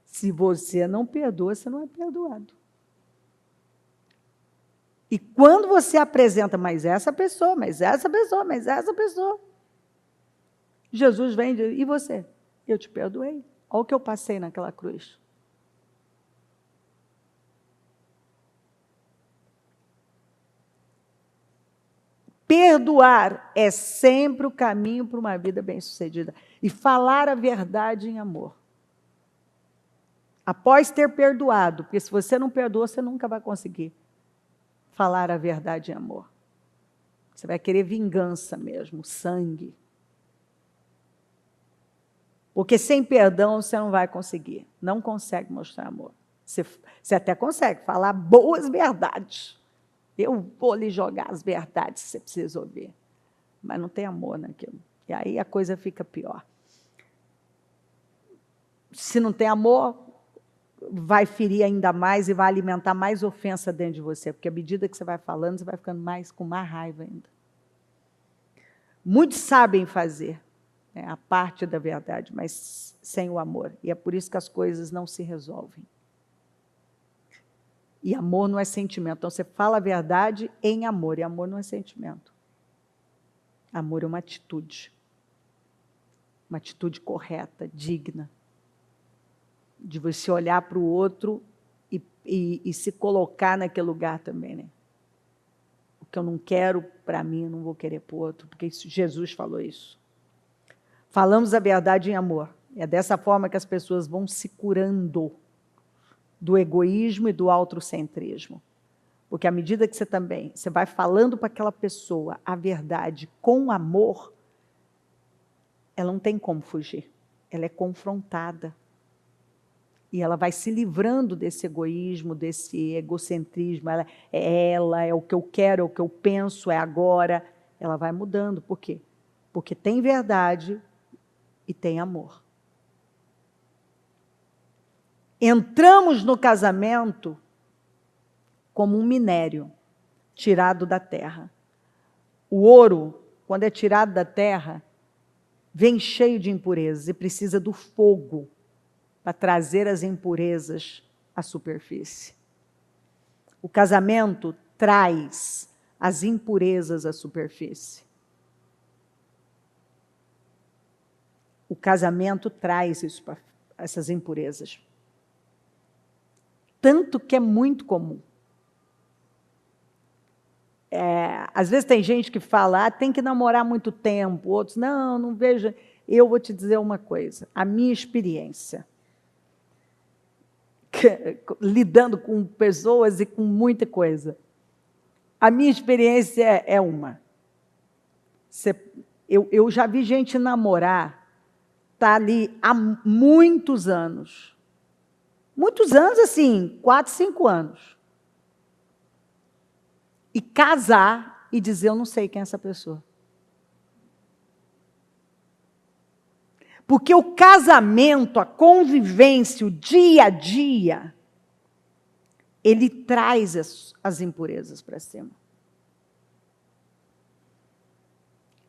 [SPEAKER 1] Se você não perdoa, você não é perdoado. E quando você apresenta, mas essa pessoa, mas essa pessoa, mas essa pessoa, Jesus vem e diz, e você? Eu te perdoei. Olha o que eu passei naquela cruz. Perdoar é sempre o caminho para uma vida bem-sucedida. E falar a verdade em amor. Após ter perdoado, porque se você não perdoa, você nunca vai conseguir falar a verdade em amor. Você vai querer vingança mesmo, sangue. Porque sem perdão você não vai conseguir. Não consegue mostrar amor. Você até consegue falar boas verdades. Eu vou lhe jogar as verdades que você precisa ouvir. Mas não tem amor naquilo. E aí a coisa fica pior. Se não tem amor, vai ferir ainda mais e vai alimentar mais ofensa dentro de você, porque à medida que você vai falando, você vai ficando com mais raiva ainda. Muitos sabem fazer a parte da verdade, mas sem o amor. E é por isso que as coisas não se resolvem. E amor não é sentimento. Então, você fala a verdade em amor, e amor não é sentimento. Amor é uma atitude correta, digna, de você olhar para o outro e se colocar naquele lugar também, né? O que eu não quero para mim, eu não vou querer para o outro, porque Jesus falou isso. Falamos a verdade em amor. É dessa forma que as pessoas vão se curando do egoísmo e do autocentrismo. Porque à medida que você vai falando para aquela pessoa a verdade com amor, ela não tem como fugir. Ela é confrontada. E ela vai se livrando desse egoísmo, desse egocentrismo. Ela é o que eu quero, é o que eu penso, é agora. Ela vai mudando. Por quê? Porque tem verdade e tem amor. Entramos no casamento como um minério tirado da terra. O ouro, quando é tirado da terra, vem cheio de impurezas e precisa do fogo para trazer as impurezas à superfície. O casamento traz as impurezas à superfície. O casamento traz essas impurezas. Tanto que é muito comum. Às vezes tem gente que fala, tem que namorar muito tempo, outros, não vejo. Eu vou te dizer uma coisa, a minha experiência, lidando com pessoas e com muita coisa, a minha experiência é uma. Eu já vi gente namorar, tá ali há muitos anos, assim, 4, 5 anos, e casar e dizer, eu não sei quem é essa pessoa. Porque o casamento, a convivência, o dia a dia, ele traz as impurezas para cima.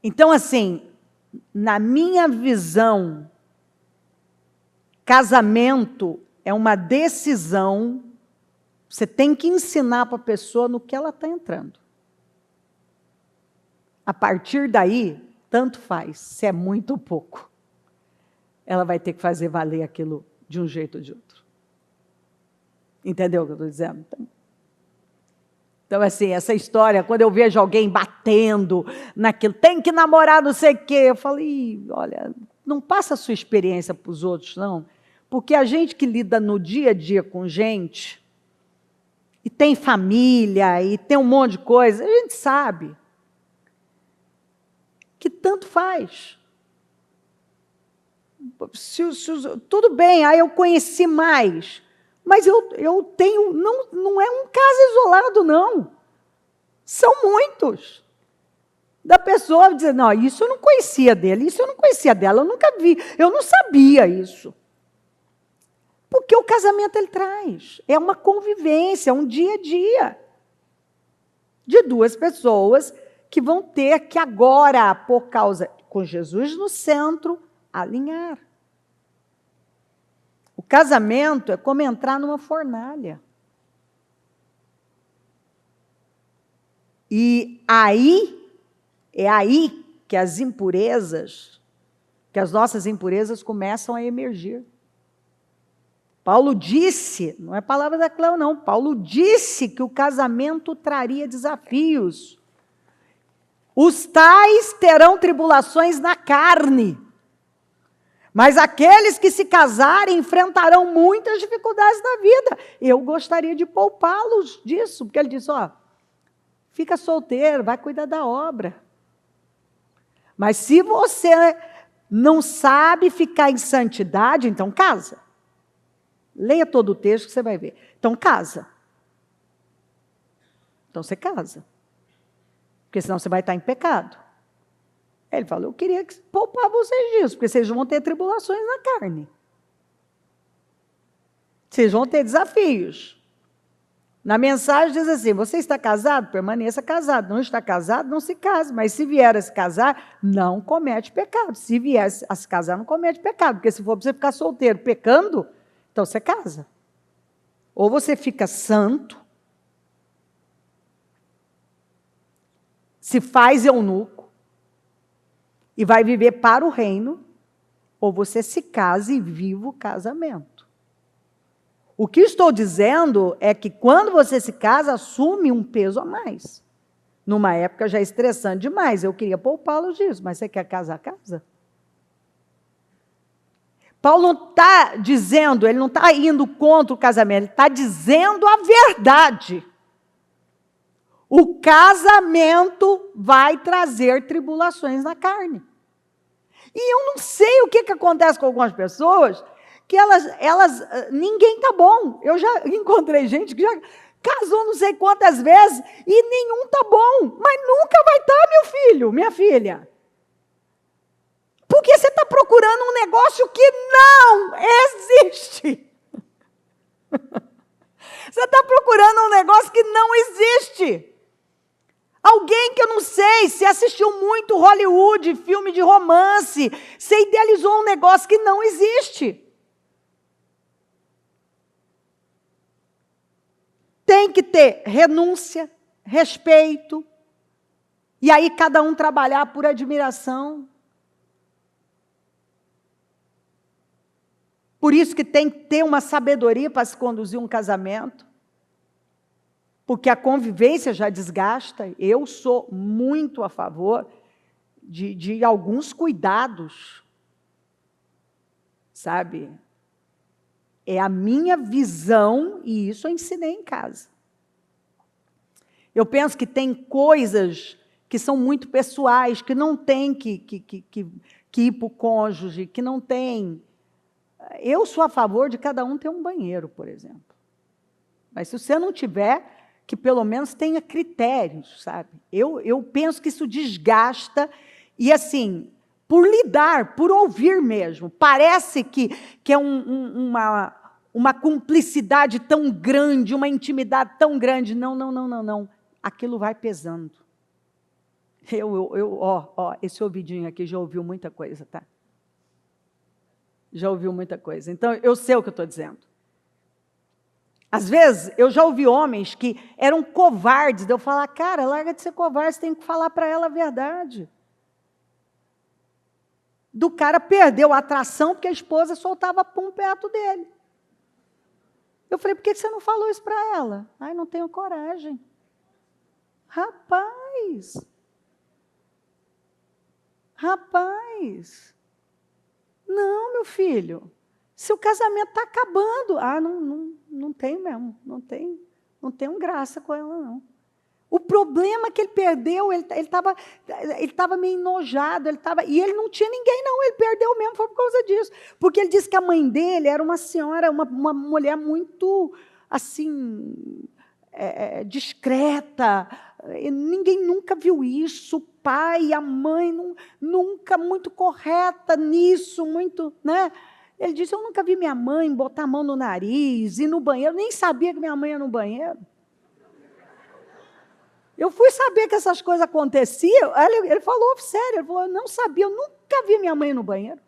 [SPEAKER 1] Então, assim, na minha visão, casamento é uma decisão. Você tem que ensinar para a pessoa no que ela está entrando. A partir daí, tanto faz, se é muito ou pouco. Ela vai ter que fazer valer aquilo de um jeito ou de outro. Entendeu o que eu estou dizendo? Então, assim, essa história, quando eu vejo alguém batendo naquilo, tem que namorar não sei o quê, eu falei, olha, não passa a sua experiência para os outros, não. Porque a gente que lida no dia a dia com gente, e tem família, e tem um monte de coisa, a gente sabe que tanto faz. Tudo bem, aí eu conheci mais, mas eu tenho, não é um caso isolado, não. São muitos. Da pessoa dizer, não, isso eu não conhecia dele, isso eu não conhecia dela, eu nunca vi, eu não sabia isso. Porque o casamento ele traz, é uma convivência, é um dia a dia de duas pessoas que vão ter que agora, por causa, com Jesus no centro, alinhar. O casamento é como entrar numa fornalha. E é aí que as impurezas, que as nossas impurezas começam a emergir. Paulo disse, não é palavra da Cléo, não, Paulo disse que o casamento traria desafios. Os tais terão tribulações na carne, mas aqueles que se casarem enfrentarão muitas dificuldades na vida. Eu gostaria de poupá-los disso, porque ele disse, fica solteiro, vai cuidar da obra. Mas se você não sabe ficar em santidade, então casa. Leia todo o texto que você vai ver. Então casa. Então você casa. Porque senão você vai estar em pecado. Ele falou, eu queria poupar vocês disso, porque vocês vão ter tribulações na carne. Vocês vão ter desafios. Na mensagem diz assim, você está casado? Permaneça casado. Não está casado? Não se case. Mas se vier a se casar, não comete pecado. Se vier a se casar, não comete pecado. Porque se for para você ficar solteiro pecando, então você casa. Ou você fica santo, se faz eunuco e vai viver para o reino, ou você se casa e vive o casamento. O que estou dizendo é que quando você se casa, assume um peso a mais. Numa época já estressante demais, eu queria poupá-los disso, mas você quer casar, casa. Paulo não está dizendo, ele não está indo contra o casamento, ele está dizendo a verdade. O casamento vai trazer tribulações na carne. E eu não sei o que acontece com algumas pessoas, que ninguém tá bom. Eu já encontrei gente que já casou não sei quantas vezes e nenhum tá bom, mas nunca vai estar, meu filho, minha filha. Porque você está procurando um negócio que não existe. Você está procurando um negócio que não existe. Alguém que eu não sei, se assistiu muito Hollywood, filme de romance, você idealizou um negócio que não existe. Tem que ter renúncia, respeito, e aí cada um trabalhar por admiração. Por isso que tem que ter uma sabedoria para se conduzir um casamento, porque a convivência já desgasta. Eu sou muito a favor de alguns cuidados, sabe? É a minha visão, e isso eu ensinei em casa. Eu penso que tem coisas que são muito pessoais, que não tem que ir para o cônjuge, que não tem. Eu sou a favor de cada um ter um banheiro, por exemplo. Mas se você não tiver, que pelo menos tenha critérios, sabe? Eu penso que isso desgasta, e assim, por lidar, por ouvir mesmo, parece que é uma cumplicidade tão grande, uma intimidade tão grande. Não. Aquilo vai pesando. Esse ouvidinho aqui já ouviu muita coisa, tá? Já ouviu muita coisa. Então, eu sei o que eu estou dizendo. Às vezes, eu já ouvi homens que eram covardes, de eu falar, cara, larga de ser covarde, você tem que falar para ela a verdade. Do cara perdeu a atração porque a esposa soltava pum perto dele. Eu falei, por que você não falou isso para ela? Ai, não tenho coragem. Rapaz, não, meu filho, seu casamento está acabando. Ah, não tem mesmo, não tenho graça com ela, não. O problema é que ele perdeu, ele estava meio enojado, e ele não tinha ninguém, não, ele perdeu mesmo, foi por causa disso. Porque ele disse que a mãe dele era uma senhora, uma mulher muito, assim, discreta, ninguém nunca viu isso, o pai, a mãe, nunca muito correta nisso, muito, né? Ele disse, eu nunca vi minha mãe botar a mão no nariz, ir no banheiro, nem sabia que minha mãe ia no banheiro. Eu fui saber que essas coisas aconteciam, ele falou sério, ele falou, eu não sabia, eu nunca vi minha mãe no banheiro.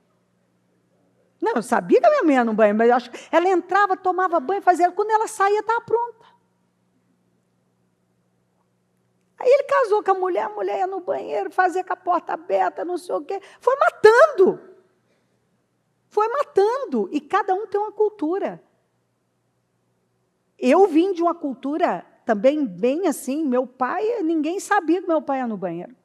[SPEAKER 1] Não, eu sabia que a minha mãe ia no banheiro, mas eu acho que ela entrava, tomava banho, fazia, quando ela saía, estava pronta. Aí ele casou com a mulher ia no banheiro, fazia com a porta aberta, não sei o quê, foi matando, e cada um tem uma cultura. Eu vim de uma cultura também bem assim, meu pai, ninguém sabia que meu pai ia no banheiro.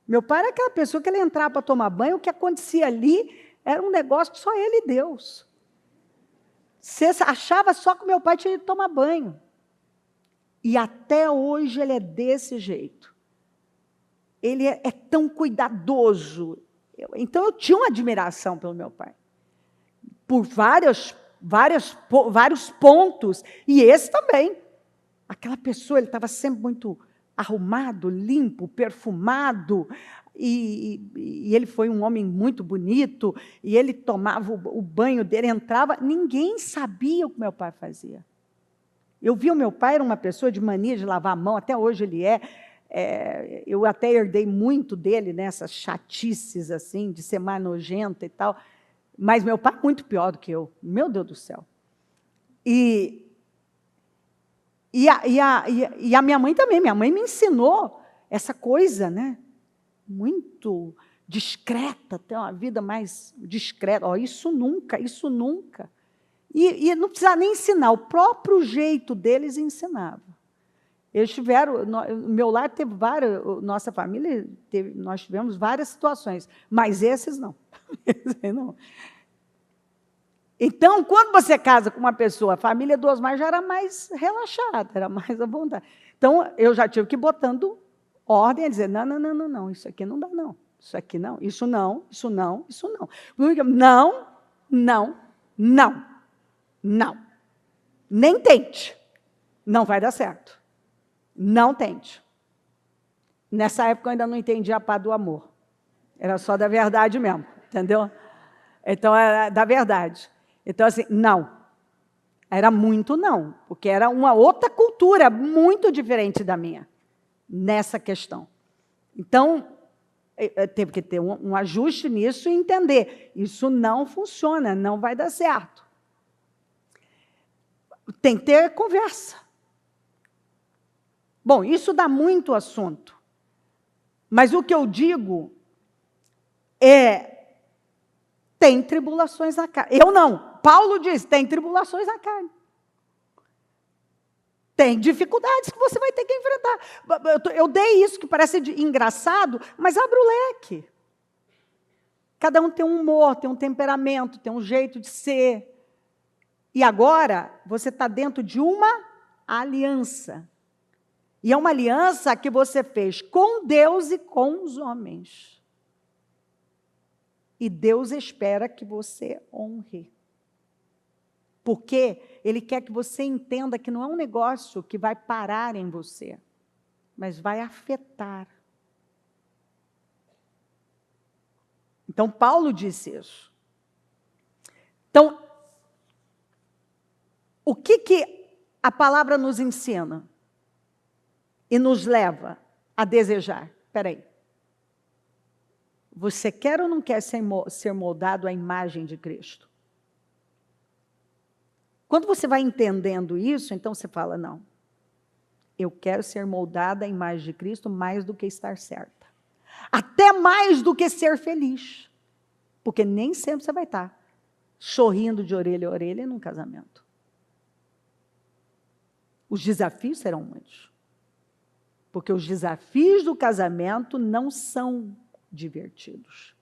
[SPEAKER 1] Meu pai era aquela pessoa que ele entrava para tomar banho, o que acontecia ali era um negócio que só ele e Deus. Você achava só que meu pai tinha ido tomar banho. E até hoje ele é desse jeito. Ele é tão cuidadoso. Então eu tinha uma admiração pelo meu pai. Por vários pontos. E esse também. Aquela pessoa, ele estava sempre muito arrumado, limpo, perfumado. E ele foi um homem muito bonito. E ele tomava o banho dele, entrava. Ninguém sabia o que meu pai fazia. Eu vi o meu pai, era uma pessoa de mania de lavar a mão, até hoje ele eu até herdei muito dele, nessas chatices, assim, de ser mais nojenta e tal, mas meu pai é muito pior do que eu, meu Deus do céu. E a minha mãe também, minha mãe me ensinou essa coisa, né? Muito discreta, ter uma vida mais discreta. Oh, isso nunca, isso nunca. E não precisava nem ensinar, o próprio jeito deles ensinava. Eles tiveram, meu lar teve várias, nossa família, nós tivemos várias situações, mas esses não. Não. Então, quando você casa com uma pessoa, a família do Osmar já era mais relaxada, era mais à vontade. Então, eu já tive que ir botando ordem, a dizer, não, isso aqui não dá, não. Isso aqui não, isso não, isso não, isso não. Não. Nem tente. Não vai dar certo. Não tente. Nessa época eu ainda não entendia a pá do amor. Era só da verdade mesmo, entendeu? Então, era da verdade. Então, assim, não. Era muito não, porque era uma outra cultura muito diferente da minha, nessa questão. Então, teve que ter um ajuste nisso e entender. Isso não funciona, não vai dar certo. Tem que ter conversa. Bom, isso dá muito assunto. Mas o que eu digo é, tem tribulações na carne. Eu não. Paulo diz, tem tribulações na carne. Tem dificuldades que você vai ter que enfrentar. Eu dei isso que parece engraçado, mas abre o leque. Cada um tem um humor, tem um temperamento, tem um jeito de ser. E agora, você está dentro de uma aliança. E é uma aliança que você fez com Deus e com os homens. E Deus espera que você honre. Porque Ele quer que você entenda que não é um negócio que vai parar em você, mas vai afetar. Então, Paulo disse isso. Então, o que a palavra nos ensina e nos leva a desejar? Espera aí. Você quer ou não quer ser moldado à imagem de Cristo? Quando você vai entendendo isso, então você fala, não, eu quero ser moldada à imagem de Cristo mais do que estar certa. Até mais do que ser feliz. Porque nem sempre você vai estar sorrindo de orelha a orelha num casamento. Os desafios serão muitos. Porque os desafios do casamento não são divertidos,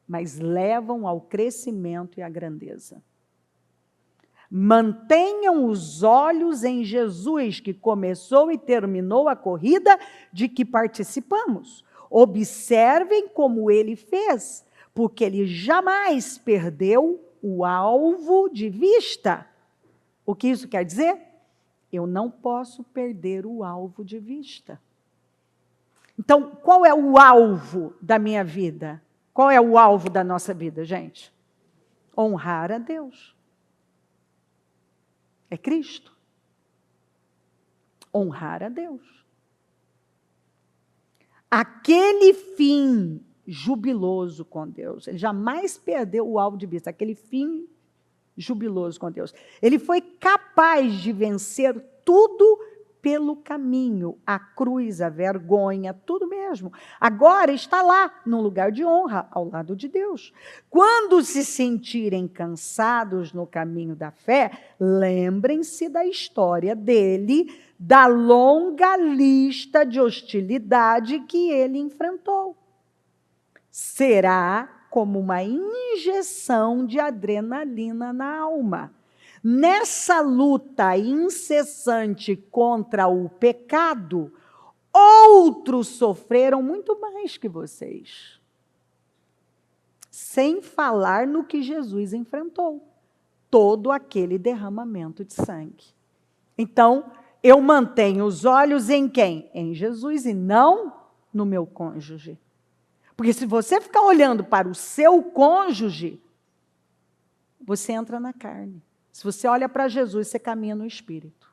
[SPEAKER 1] mas levam ao crescimento e à grandeza. Mantenham os olhos em Jesus, que começou e terminou a corrida de que participamos. Observem como ele fez, porque ele jamais perdeu o alvo de vista. O que isso quer dizer? Eu não posso perder o alvo de vista. Então, qual é o alvo da minha vida? Qual é o alvo da nossa vida, gente? Honrar a Deus. É Cristo. Honrar a Deus. Aquele fim jubiloso com Deus. Ele jamais perdeu o alvo de vista. Aquele fim jubiloso com Deus. Ele foi capaz de vencer tudo pelo caminho. A cruz, a vergonha, tudo mesmo. Agora está lá, num lugar de honra, ao lado de Deus. Quando se sentirem cansados no caminho da fé, lembrem-se da história dele, da longa lista de hostilidade que ele enfrentou. Será como uma injeção de adrenalina na alma. Nessa luta incessante contra o pecado, outros sofreram muito mais que vocês. Sem falar no que Jesus enfrentou. Todo aquele derramamento de sangue. Então, eu mantenho os olhos em quem? Em Jesus e não no meu cônjuge. Porque se você ficar olhando para o seu cônjuge, você entra na carne. Se você olha para Jesus, você caminha no Espírito.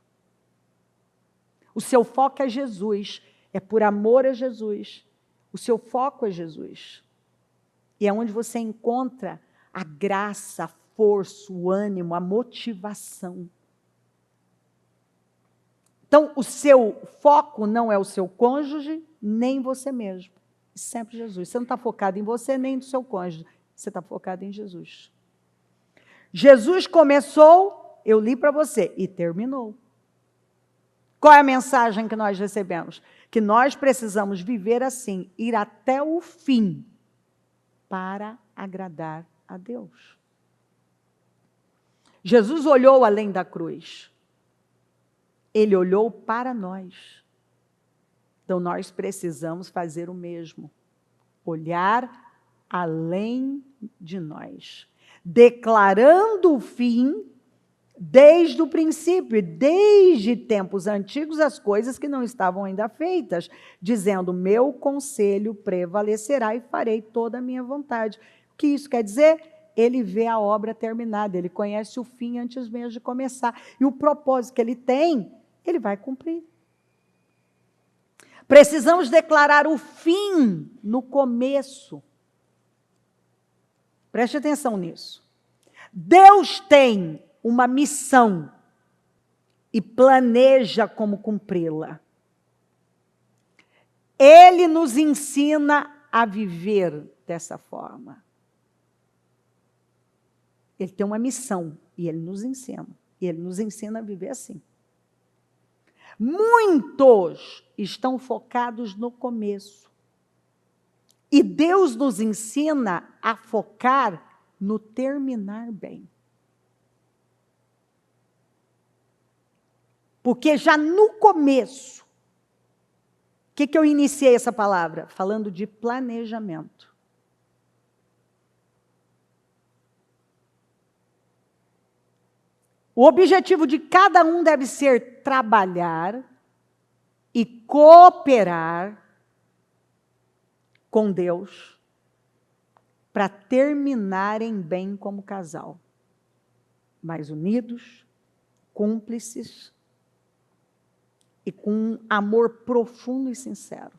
[SPEAKER 1] O seu foco é Jesus, é por amor a Jesus. O seu foco é Jesus. E é onde você encontra a graça, a força, o ânimo, a motivação. Então, o seu foco não é o seu cônjuge, nem você mesmo. Sempre Jesus. Você não está focado em você, nem no seu cônjuge. Você está focado em Jesus. Jesus começou, eu li para você, e terminou. Qual é a mensagem que nós recebemos? Que nós precisamos viver assim, ir até o fim, para agradar a Deus. Jesus olhou além da cruz. Ele olhou para nós. Então, nós precisamos fazer o mesmo. Olhar além de nós. Declarando o fim desde o princípio, desde tempos antigos, as coisas que não estavam ainda feitas, dizendo, meu conselho prevalecerá e farei toda a minha vontade. O que isso quer dizer? Ele vê a obra terminada, ele conhece o fim antes mesmo de começar. E o propósito que ele tem, ele vai cumprir. Precisamos declarar o fim no começo. Preste atenção nisso. Deus tem uma missão e planeja como cumpri-la. Ele nos ensina a viver dessa forma. Ele tem uma missão e ele nos ensina. E ele nos ensina a viver assim. Muitos estão focados no começo. E Deus nos ensina a focar no terminar bem. Porque já no começo, o que eu iniciei essa palavra? Falando de planejamento. O objetivo de cada um deve ser trabalhar e cooperar com Deus para terminarem bem como casal. Mais unidos, cúmplices e com um amor profundo e sincero.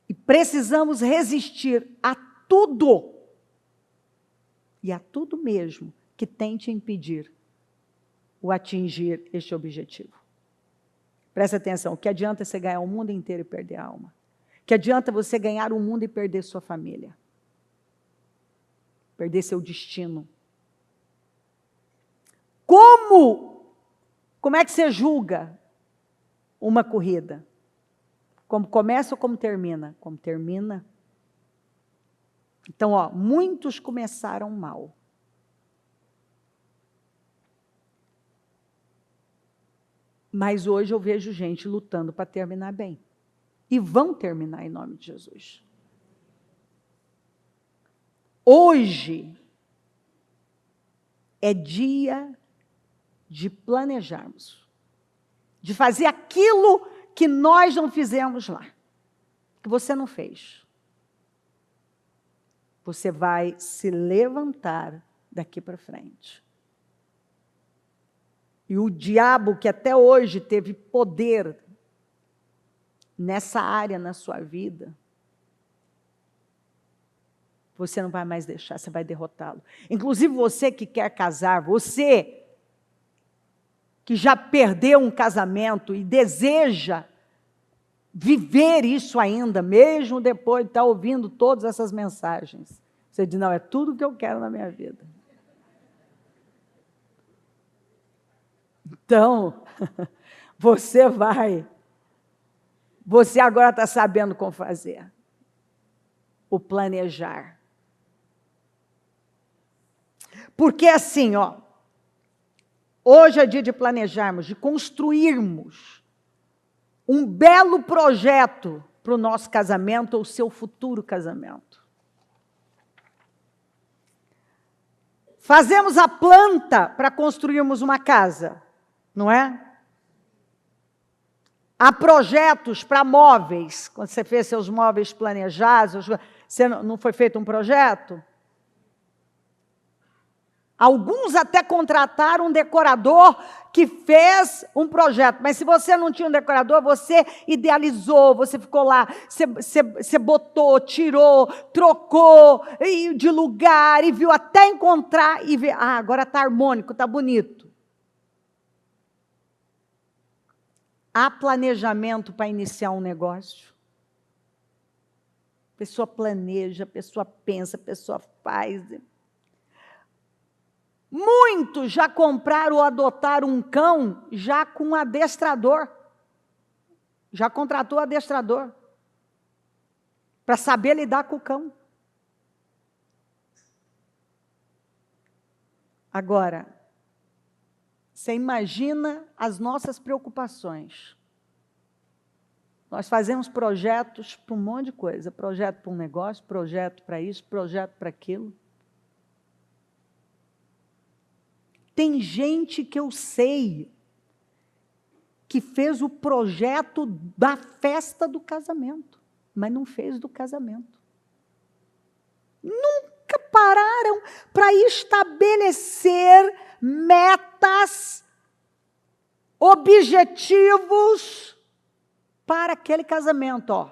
[SPEAKER 1] E precisamos resistir a tudo, e a tudo mesmo, que tente impedir o atingir este objetivo. Presta atenção, que adianta você ganhar o mundo inteiro e perder a alma? Que adianta você ganhar o mundo e perder sua família? Perder seu destino? Como é que você julga uma corrida? Como começa ou como termina? Como termina. Então, muitos começaram mal. Mas hoje eu vejo gente lutando para terminar bem. E vão terminar em nome de Jesus. Hoje é dia de planejarmos. De fazer aquilo que nós não fizemos lá. Que você não fez. Você vai se levantar daqui para frente. E o diabo, que até hoje teve poder nessa área na sua vida, você não vai mais deixar, você vai derrotá-lo. Inclusive você que quer casar, você que já perdeu um casamento e deseja viver isso ainda, mesmo depois de estar ouvindo todas essas mensagens. Você diz, não, é tudo que eu quero na minha vida. Então, você agora está sabendo como fazer. O planejar. Porque assim, hoje é dia de planejarmos, de construirmos um belo projeto para o nosso casamento ou o seu futuro casamento. Fazemos a planta para construirmos uma casa, não é? Há projetos para móveis. Quando você fez seus móveis planejados, não foi feito um projeto? Alguns até contrataram um decorador que fez um projeto. Mas se você não tinha um decorador, você idealizou, você ficou lá, você botou, tirou, trocou de lugar e viu até encontrar e ver, agora está harmônico, está bonito. Há planejamento para iniciar um negócio? A pessoa planeja, a pessoa pensa, a pessoa faz. Muitos já compraram ou adotaram um cão já com um adestrador. Já contratou adestrador para saber lidar com o cão. Agora, você imagina as nossas preocupações. Nós fazemos projetos para um monte de coisa. Projeto para um negócio, projeto para isso, projeto para aquilo. Tem gente que eu sei que fez o projeto da festa do casamento, mas não fez do casamento. Nunca pararam para estabelecer metas, objetivos para aquele casamento. Ó,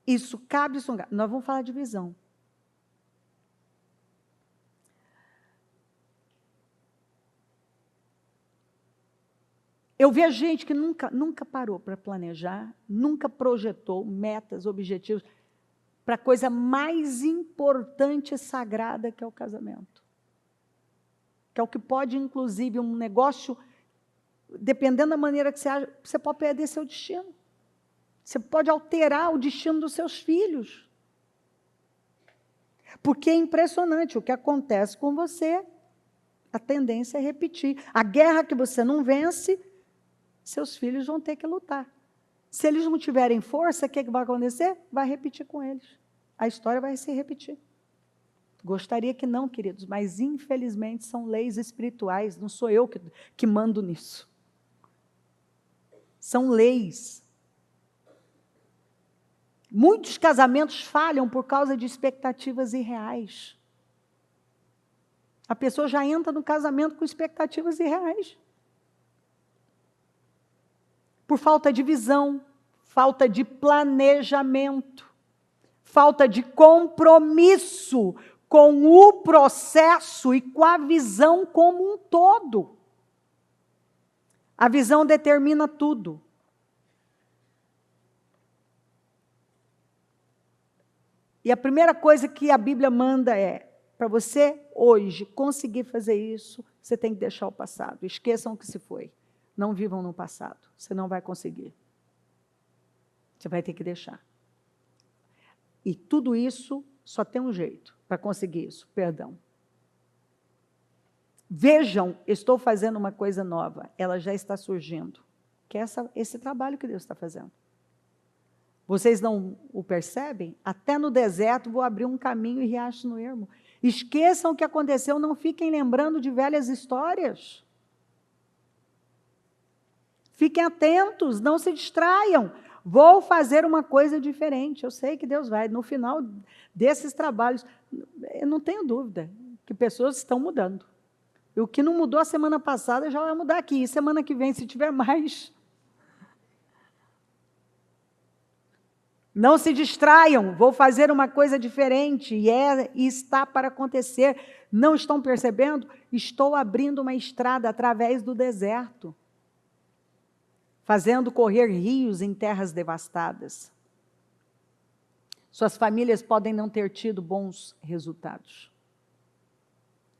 [SPEAKER 1] isso cabe, isso não cabe. Nós vamos falar de visão. Eu vejo gente que nunca parou para planejar, nunca projetou metas, objetivos para a coisa mais importante e sagrada que é o casamento. Que é o que pode, inclusive, um negócio, dependendo da maneira que você age, você pode perder seu destino. Você pode alterar o destino dos seus filhos. Porque é impressionante o que acontece com você, a tendência é repetir. A guerra que você não vence, seus filhos vão ter que lutar. Se eles não tiverem força, o que vai acontecer? Vai repetir com eles. A história vai se repetir. Gostaria que não, queridos, mas infelizmente são leis espirituais, não sou eu que mando nisso. São leis. Muitos casamentos falham por causa de expectativas irreais. A pessoa já entra no casamento com expectativas irreais. Por falta de visão, falta de planejamento, falta de compromisso com o processo e com a visão como um todo. A visão determina tudo. E a primeira coisa que a Bíblia manda é, para você hoje conseguir fazer isso, você tem que deixar o passado. Esqueçam o que se foi. Não vivam no passado, você não vai conseguir. Você vai ter que deixar. E tudo isso só tem um jeito para conseguir isso, perdão. Vejam, estou fazendo uma coisa nova, ela já está surgindo, que é esse trabalho que Deus está fazendo. Vocês não o percebem? Até no deserto vou abrir um caminho e riacho no ermo. Esqueçam o que aconteceu, não fiquem lembrando de velhas histórias. Fiquem atentos, não se distraiam. Vou fazer uma coisa diferente. Eu sei que Deus vai. No final desses trabalhos, eu não tenho dúvida que pessoas estão mudando. E o que não mudou a semana passada já vai mudar aqui. E semana que vem, se tiver mais. Não se distraiam. Vou fazer uma coisa diferente. E está para acontecer. Não estão percebendo? Estou abrindo uma estrada através do deserto, fazendo correr rios em terras devastadas. Suas famílias podem não ter tido bons resultados.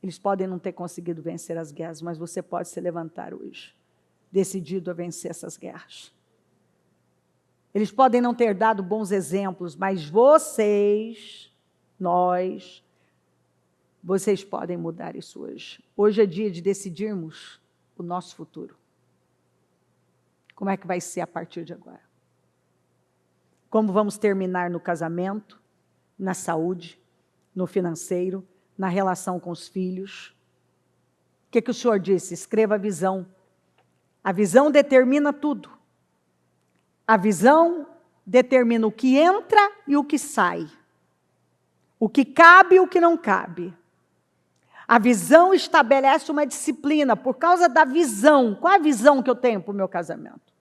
[SPEAKER 1] Eles podem não ter conseguido vencer as guerras, mas você pode se levantar hoje, decidido a vencer essas guerras. Eles podem não ter dado bons exemplos, mas vocês podem mudar isso hoje. Hoje é dia de decidirmos o nosso futuro. Como é que vai ser a partir de agora? Como vamos terminar no casamento, na saúde, no financeiro, na relação com os filhos? O que o Senhor disse? Escreva a visão. A visão determina tudo. A visão determina o que entra e o que sai. O que cabe e o que não cabe. A visão estabelece uma disciplina por causa da visão. Qual a visão que eu tenho para o meu casamento?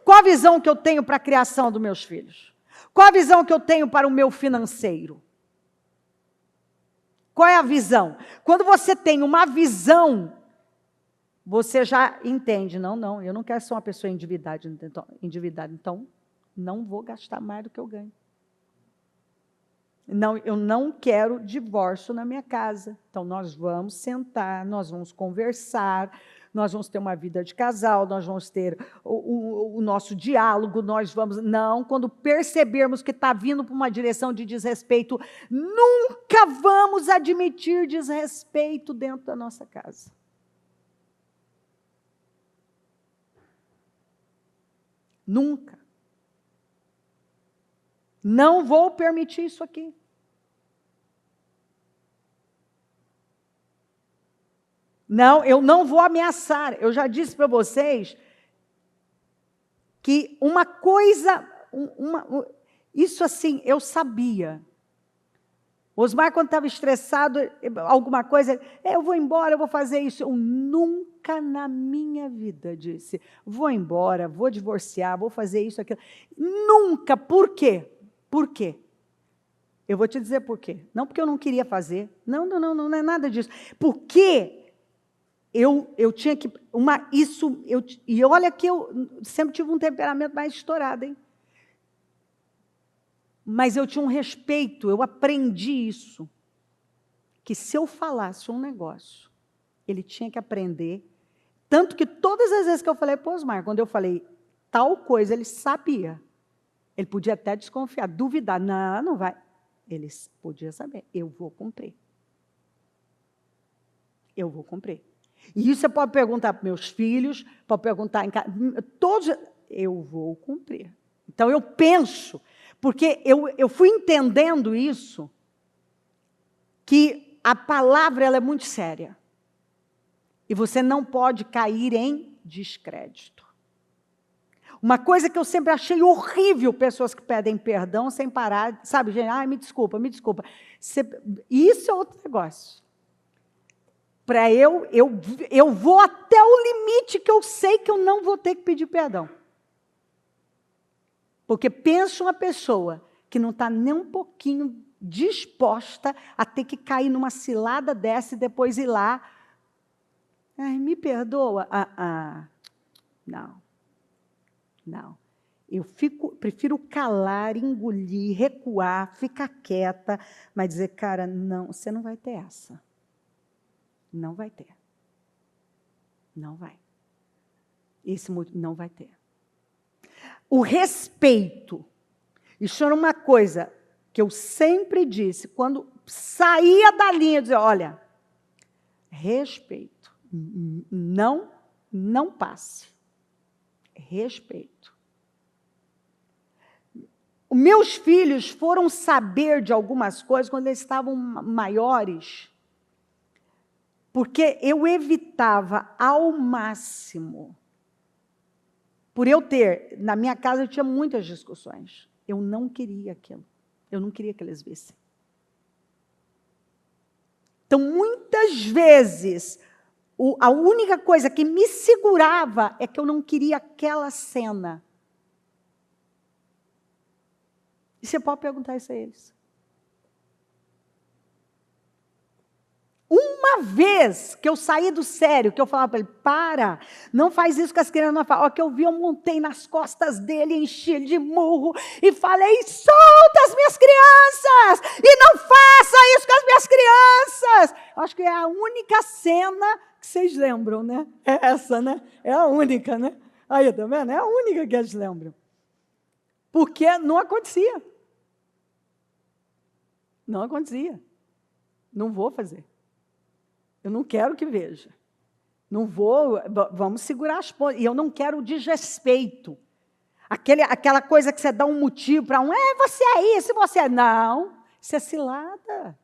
[SPEAKER 1] Qual a visão que eu tenho para a criação dos meus filhos? Qual a visão que eu tenho para o meu financeiro? Qual é a visão? Quando você tem uma visão, você já entende, não, eu não quero ser uma pessoa endividada, então não vou gastar mais do que eu ganho. Não, eu não quero divórcio na minha casa. Então, nós vamos sentar, nós vamos conversar, nós vamos ter uma vida de casal, nós vamos ter o nosso diálogo, nós vamos... Não, quando percebermos que está vindo para uma direção de desrespeito, nunca vamos admitir desrespeito dentro da nossa casa. Nunca. Não vou permitir isso aqui. Não, eu não vou ameaçar. Eu já disse para vocês que uma coisa, isso assim, eu sabia. Osmar, quando estava estressado, alguma coisa, eu vou embora, eu vou fazer isso. Eu nunca na minha vida disse, vou embora, vou divorciar, vou fazer isso, aquilo. Nunca. Por quê? Por quê? Eu vou te dizer por quê. Não porque eu não queria fazer. Não é nada disso. Porque eu tinha que... E olha que eu sempre tive um temperamento mais estourado, hein? Mas eu tinha um respeito, eu aprendi isso. Que se eu falasse um negócio, ele tinha que aprender. Tanto que todas as vezes que eu falei, pô, Osmar, quando eu falei tal coisa, ele sabia. Ele podia até desconfiar, duvidar. Não vai. Ele podia saber, eu vou cumprir. Eu vou cumprir. E isso você pode perguntar para meus filhos, pode perguntar em casa, todos, eu vou cumprir. Então, eu penso, porque eu fui entendendo isso, que a palavra ela é muito séria. E você não pode cair em descrédito. Uma coisa que eu sempre achei horrível, pessoas que pedem perdão sem parar, sabe, gente, me desculpa. Isso é outro negócio. Para eu vou até o limite que eu sei que eu não vou ter que pedir perdão. Porque penso uma pessoa que não está nem um pouquinho disposta a ter que cair numa cilada dessa e depois ir lá. Ai, me perdoa. Não. Eu prefiro calar, engolir, recuar, ficar quieta, mas dizer, cara, não, você não vai ter essa. Não vai ter. Não vai. Não vai ter. O respeito. Isso era uma coisa que eu sempre disse, quando saía da linha, eu dizia, olha, respeito. Não passe. Respeito. Meus filhos foram saber de algumas coisas quando eles estavam maiores, porque eu evitava ao máximo. Por eu ter, na minha casa eu tinha muitas discussões. Eu não queria aquilo. Eu não queria que eles vissem. Então, muitas vezes, a única coisa que me segurava é que eu não queria aquela cena. E você pode perguntar isso a eles. Uma vez que eu saí do sério, que eu falava para ele, para, não faz isso com as crianças, não fala. Ó, que eu vi, eu montei nas costas dele, enchi ele de murro e falei, solta as minhas crianças e não faça isso com as minhas crianças. Acho que é a única cena que vocês lembram, né? É essa, né? É a única, né? Aí, tá vendo? É a única que eles lembram. Porque não acontecia. Não acontecia. Não vou fazer. Eu não quero que veja. Não vou, vamos segurar as pontas. E eu não quero desrespeito. Aquela coisa que você dá um motivo para você é isso, você é... Não, isso é cilada.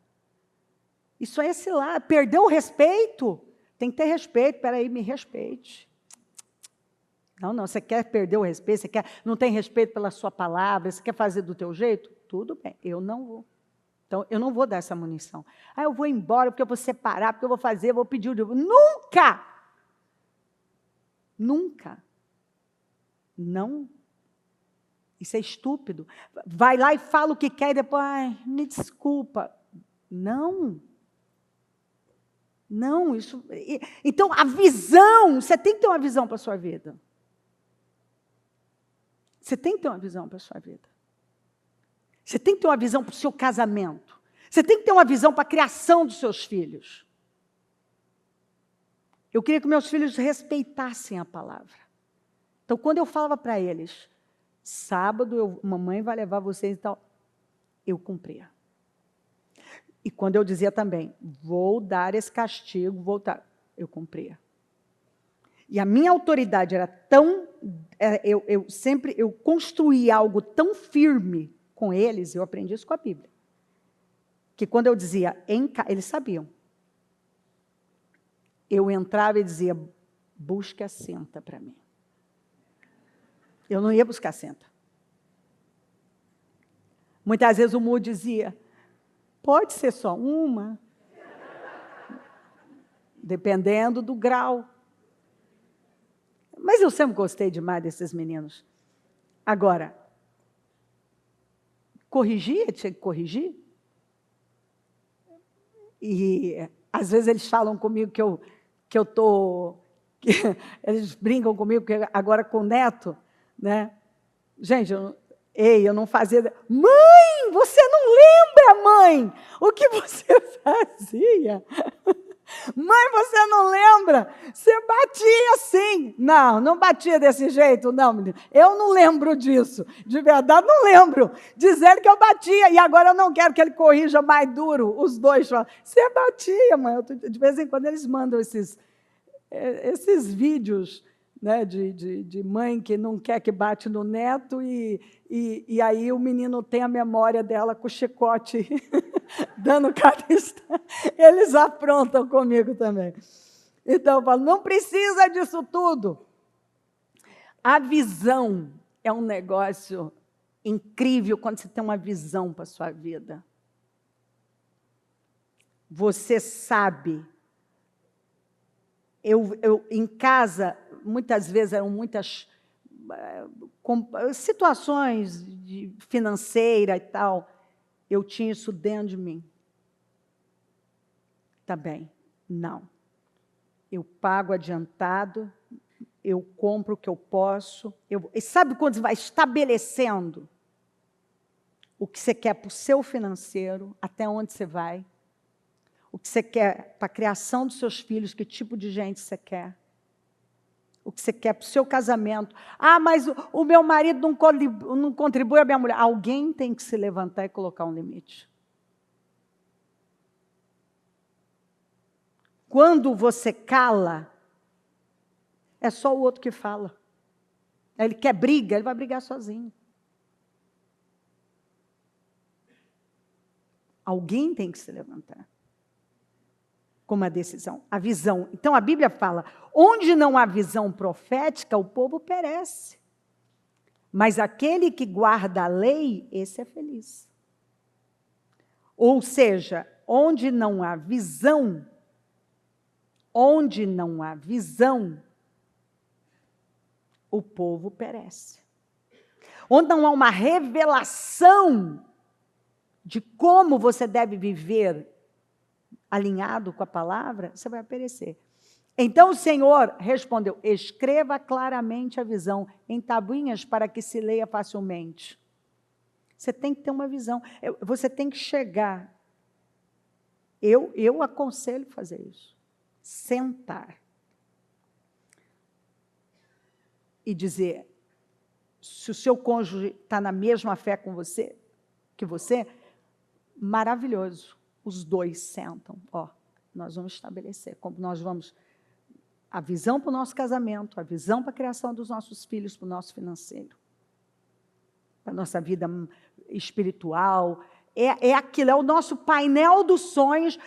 [SPEAKER 1] Isso aí é cilada. Perdeu o respeito? Tem que ter respeito. Espera aí, me respeite. Não, você quer perder o respeito, não tem respeito pela sua palavra, você quer fazer do teu jeito? Tudo bem, eu não vou. Então, eu não vou dar essa munição. Eu vou embora porque eu vou separar, porque eu vou fazer, eu vou pedir o divórcio. Nunca! Nunca. Não. Isso é estúpido. Vai lá e fala o que quer e depois, me desculpa. Não. Não, isso... Então, a visão, você tem que ter uma visão para a sua vida. Você tem que ter uma visão para a sua vida. Você tem que ter uma visão para o seu casamento. Você tem que ter uma visão para a criação dos seus filhos. Eu queria que meus filhos respeitassem a palavra. Então, quando eu falava para eles, sábado, mamãe vai levar vocês e tal, eu cumpria. E quando eu dizia também, vou dar esse castigo, eu cumpria. E a minha autoridade era tão... Eu construí algo tão firme com eles, eu aprendi isso com a Bíblia, que quando eu dizia, eles sabiam. Eu entrava e dizia, busque a senta para mim. Eu não ia buscar senta. Muitas vezes o Mu dizia, pode ser só uma, dependendo do grau. Mas eu sempre gostei demais desses meninos. Agora, corrigir, tinha que corrigir. E às vezes eles falam comigo que eu estou... Eles brincam comigo, porque agora com o neto, né? Gente, eu não fazia... Mãe, você não lembra, mãe, o que você fazia? Mãe, você não lembra? Você batia assim. Não, não batia desse jeito, não, menino. Eu não lembro disso. De verdade, não lembro. Dizendo que eu batia. E agora eu não quero que ele corrija mais duro. Os dois falam, você batia, mãe. De vez em quando eles mandam esses vídeos, né, de mãe que não quer que bate no neto e aí o menino tem a memória dela com o chicote dando cada instante. Eles aprontam comigo também. Então, eu falo, não precisa disso tudo. A visão é um negócio incrível quando você tem uma visão para a sua vida. Você sabe. Eu em casa, muitas vezes eram muitas situações financeiras e tal, eu tinha isso dentro de mim. Tá bem, não. Eu pago adiantado, eu compro o que eu posso. E sabe quando você vai estabelecendo o que você quer para o seu financeiro, até onde você vai? O que você quer para a criação dos seus filhos, que tipo de gente você quer? O que você quer para o seu casamento. Ah, mas o meu marido não contribui, a minha mulher. Alguém tem que se levantar e colocar um limite. Quando você cala, é só o outro que fala. Ele quer briga, ele vai brigar sozinho. Alguém tem que se levantar com uma decisão, a visão. Então, a Bíblia fala, onde não há visão profética, o povo perece. Mas aquele que guarda a lei, esse é feliz. Ou seja, onde não há visão, o povo perece. Onde não há uma revelação de como você deve viver alinhado com a palavra, você vai perecer. Então o Senhor respondeu, escreva claramente a visão em tabuinhas para que se leia facilmente. Você tem que ter uma visão, você tem que chegar. Eu aconselho fazer isso. Sentar. E dizer, se o seu cônjuge está na mesma fé com você, que você, maravilhoso. Os dois sentam, nós vamos estabelecer, como nós vamos, a visão para o nosso casamento, a visão para a criação dos nossos filhos, para o nosso financeiro, para a nossa vida espiritual, é aquilo, é o nosso painel dos sonhos,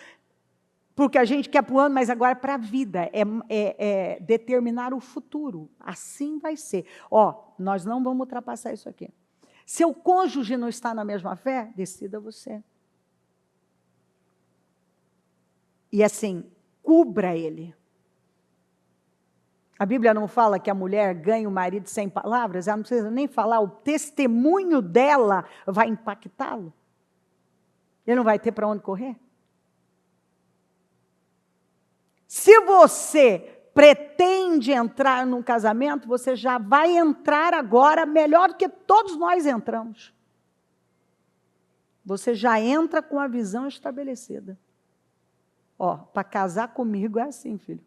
[SPEAKER 1] porque a gente quer para o ano, mas agora para a vida, é determinar o futuro, assim vai ser. Nós não vamos ultrapassar isso aqui. Seu cônjuge não está na mesma fé, decida você. E assim, cubra ele. A Bíblia não fala que a mulher ganha o marido sem palavras, ela não precisa nem falar, o testemunho dela vai impactá-lo. Ele não vai ter para onde correr. Se você pretende entrar num casamento, você já vai entrar agora melhor do que todos nós entramos. Você já entra com a visão estabelecida. Ó, para casar comigo é assim, filho.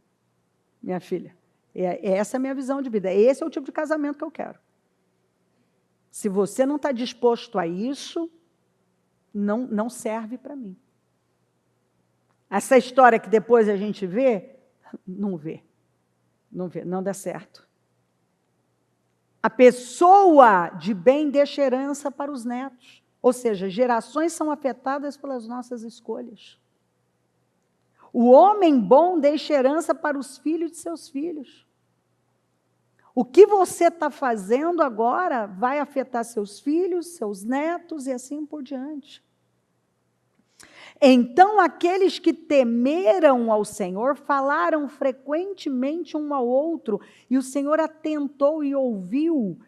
[SPEAKER 1] Minha filha. Essa é a minha visão de vida. Esse é o tipo de casamento que eu quero. Se você não está disposto a isso, não serve para mim. Essa história que depois a gente vê, não vê. Não vê, não dá certo. A pessoa de bem deixa herança para os netos. Ou seja, gerações são afetadas pelas nossas escolhas. O homem bom deixa herança para os filhos de seus filhos. O que você está fazendo agora vai afetar seus filhos, seus netos e assim por diante. Então, aqueles que temeram ao Senhor falaram frequentemente um ao outro, e o Senhor atentou e ouviu,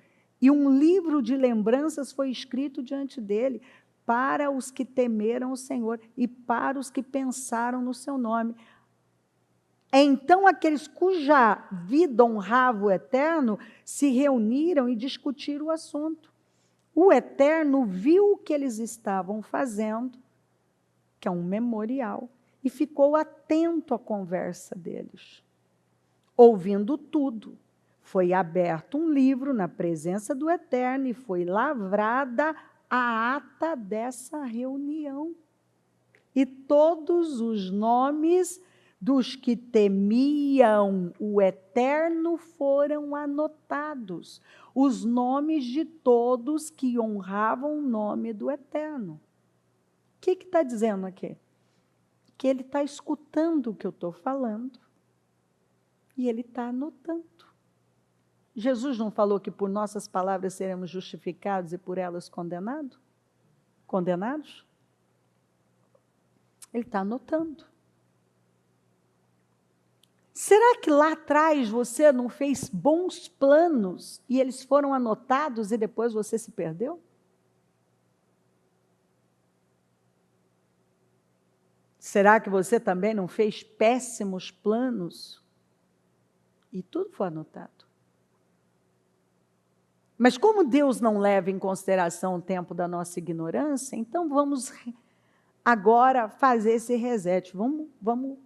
[SPEAKER 1] e um livro de lembranças foi escrito diante dele, para os que temeram o Senhor e para os que pensaram no seu nome. Então, aqueles cuja vida honrava o Eterno se reuniram e discutiram o assunto. O Eterno viu o que eles estavam fazendo, que é um memorial, e ficou atento à conversa deles. Ouvindo tudo, foi aberto um livro na presença do Eterno e foi lavrada a ata dessa reunião. E todos os nomes dos que temiam o Eterno foram anotados, os nomes de todos que honravam o nome do Eterno. O que está dizendo aqui? Que ele está escutando o que eu estou falando e ele está anotando. Jesus não falou que por nossas palavras seremos justificados e por elas condenados? Condenados? Ele está anotando. Será que lá atrás você não fez bons planos e eles foram anotados e depois você se perdeu? Será que você também não fez péssimos planos e tudo foi anotado? Mas como Deus não leva em consideração o tempo da nossa ignorância, então vamos agora fazer esse reset. Vamos.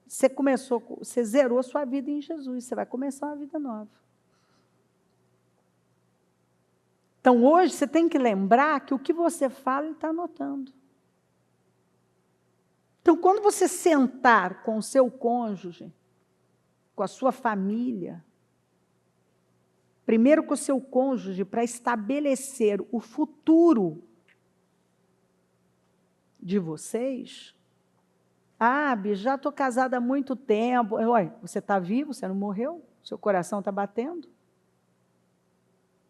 [SPEAKER 1] Você zerou sua vida em Jesus, você vai começar uma vida nova. Então hoje você tem que lembrar que o que você fala, ele está anotando. Então quando você sentar com o seu cônjuge, com a sua família, primeiro com o seu cônjuge, para estabelecer o futuro de vocês. Ah, Bi, já estou casada há muito tempo. Olha, você está vivo, você não morreu? Seu coração está batendo?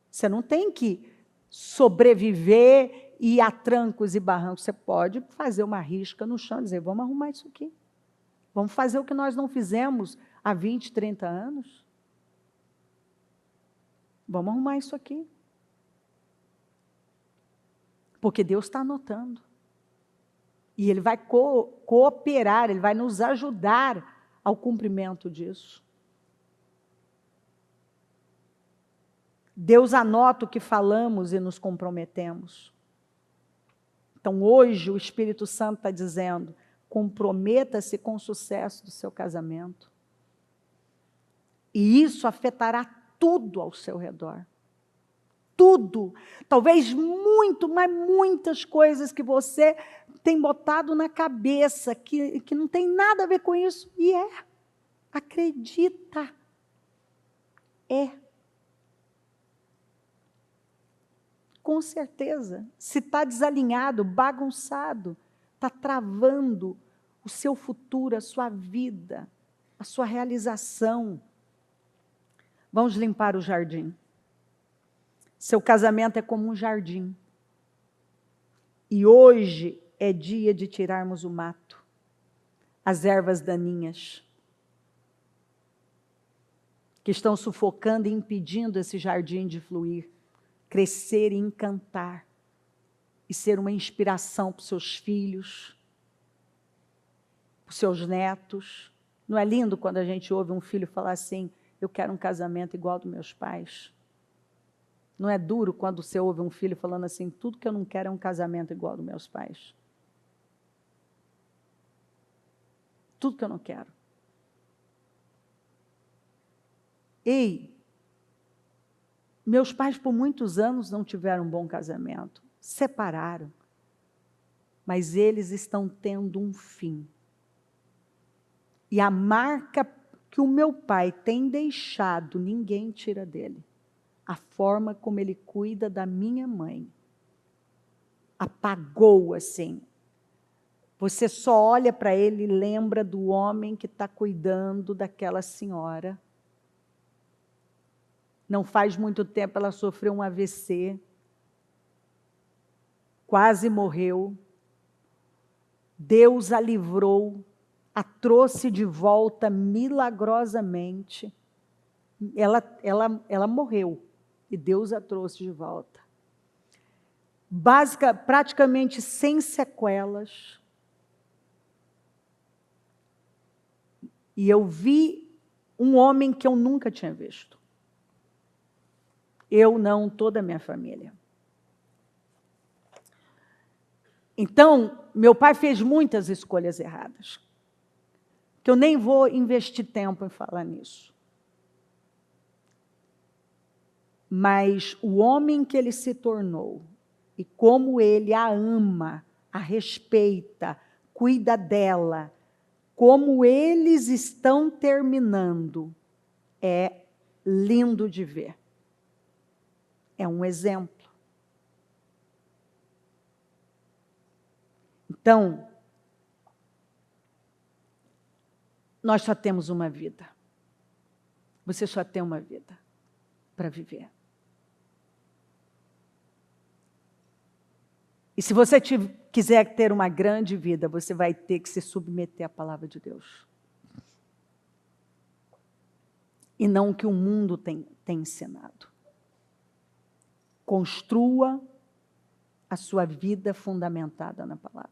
[SPEAKER 1] Você não tem que sobreviver e ir a trancos e barrancos. Você pode fazer uma risca no chão e dizer, vamos arrumar isso aqui. Vamos fazer o que nós não fizemos há 20, 30 anos. Vamos arrumar isso aqui. Porque Deus está anotando. E Ele vai cooperar, Ele vai nos ajudar ao cumprimento disso. Deus anota o que falamos e nos comprometemos. Então, hoje, o Espírito Santo está dizendo, comprometa-se com o sucesso do seu casamento. E isso afetará tudo ao seu redor. Tudo. Talvez muito, mas muitas coisas que você tem botado na cabeça, que não tem nada a ver com isso. E é. Acredita. É. Com certeza. Se está desalinhado, bagunçado, está travando o seu futuro, a sua vida, a sua realização. Vamos limpar o jardim. Seu casamento é como um jardim. E hoje é dia de tirarmos o mato, as ervas daninhas, que estão sufocando e impedindo esse jardim de fluir, crescer e encantar, e ser uma inspiração para os seus filhos, para os seus netos, Não é lindo quando a gente ouve um filho falar assim, eu quero um casamento igual ao dos meus pais? Não é duro quando você ouve um filho falando assim, tudo que eu não quero é um casamento igual ao dos meus pais? Tudo que eu não quero. Ei, meus pais por muitos anos não tiveram um bom casamento, separaram, mas eles estão tendo um fim. E a marca que o meu pai tem deixado, ninguém tira dele. A forma como ele cuida da minha mãe. Apagou assim. Você só olha para ele e lembra do homem que está cuidando daquela senhora. Não faz muito tempo ela sofreu um AVC. Quase morreu. Deus a livrou, a trouxe de volta milagrosamente. Ela morreu e Deus a trouxe de volta. Praticamente sem sequelas. E eu vi um homem que eu nunca tinha visto. Eu não, toda a minha família. Então, meu pai fez muitas escolhas erradas, que eu nem vou investir tempo em falar nisso. Mas o homem que ele se tornou, e como ele a ama, a respeita, cuida dela, como eles estão terminando, é lindo de ver. É um exemplo. Então, nós só temos uma vida. Você só tem uma vida para viver. E se você quiser ter uma grande vida, você vai ter que se submeter à palavra de Deus. E não o que o mundo tem ensinado. Construa a sua vida fundamentada na palavra.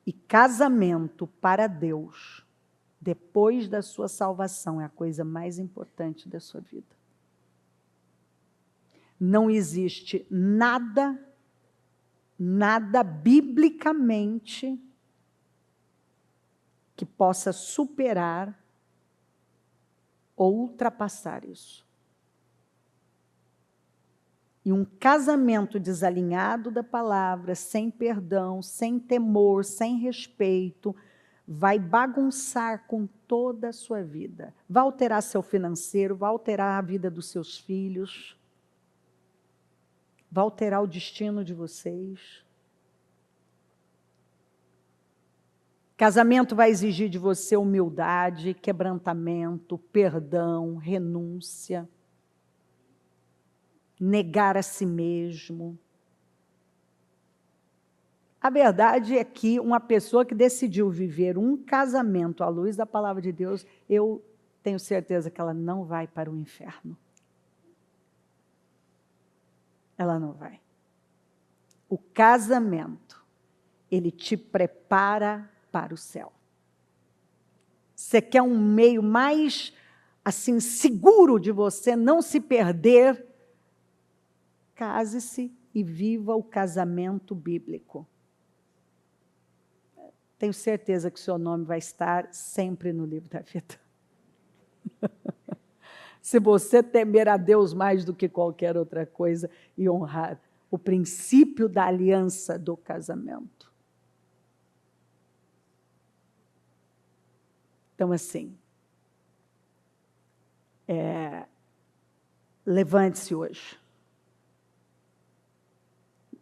[SPEAKER 1] E casamento para Deus, depois da sua salvação, é a coisa mais importante da sua vida. Não existe nada biblicamente que possa superar ou ultrapassar isso. E um casamento desalinhado da palavra, sem perdão, sem temor, sem respeito, vai bagunçar com toda a sua vida. Vai alterar seu financeiro, vai alterar a vida dos seus filhos, vai alterar o destino de vocês. Casamento vai exigir de você humildade, quebrantamento, perdão, renúncia. Negar a si mesmo. A verdade é que uma pessoa que decidiu viver um casamento à luz da palavra de Deus, eu tenho certeza que ela não vai para o inferno. Ela não vai. O casamento, ele te prepara para o céu. Você quer um meio mais, assim, seguro de você não se perder? Case-se e viva o casamento bíblico. Tenho certeza que o seu nome vai estar sempre no livro da vida. Se você temer a Deus mais do que qualquer outra coisa e honrar o princípio da aliança do casamento. Então, assim, levante-se hoje.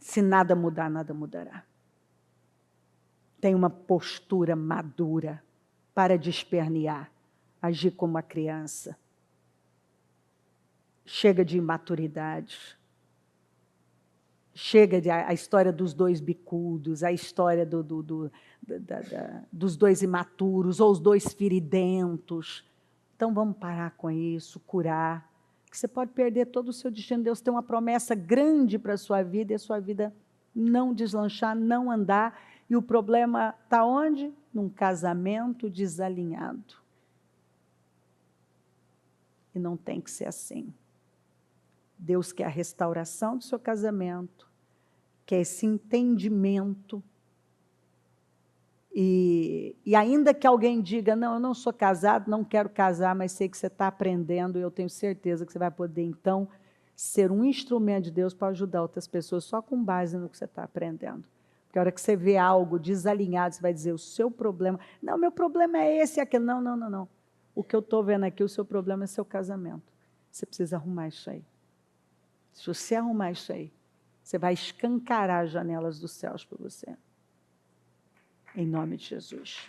[SPEAKER 1] Se nada mudar, nada mudará. Tenha uma postura madura para de espernear, agir como uma criança. Chega de imaturidade. Chega a história dos dois bicudos, a história dos dois imaturos, ou os dois feridentos. Então, vamos parar com isso, curar. Que você pode perder todo o seu destino. Deus tem uma promessa grande para a sua vida, e a sua vida não deslanchar, não andar, E o problema está onde? Num casamento desalinhado. E não tem que ser assim. Deus quer a restauração do seu casamento, quer esse entendimento. E ainda que alguém diga, não, eu não sou casado, não quero casar, mas sei que você está aprendendo, e eu tenho certeza que você vai poder, então, ser um instrumento de Deus para ajudar outras pessoas, só com base no que você está aprendendo. Porque a hora que você vê algo desalinhado, você vai dizer, o seu problema, não, meu problema é esse e aquele, não, não, não, não. O que eu estou vendo aqui, o seu problema é seu casamento. Você precisa arrumar isso aí. Se você arrumar isso aí, você vai escancarar as janelas dos céus para você. Em nome de Jesus.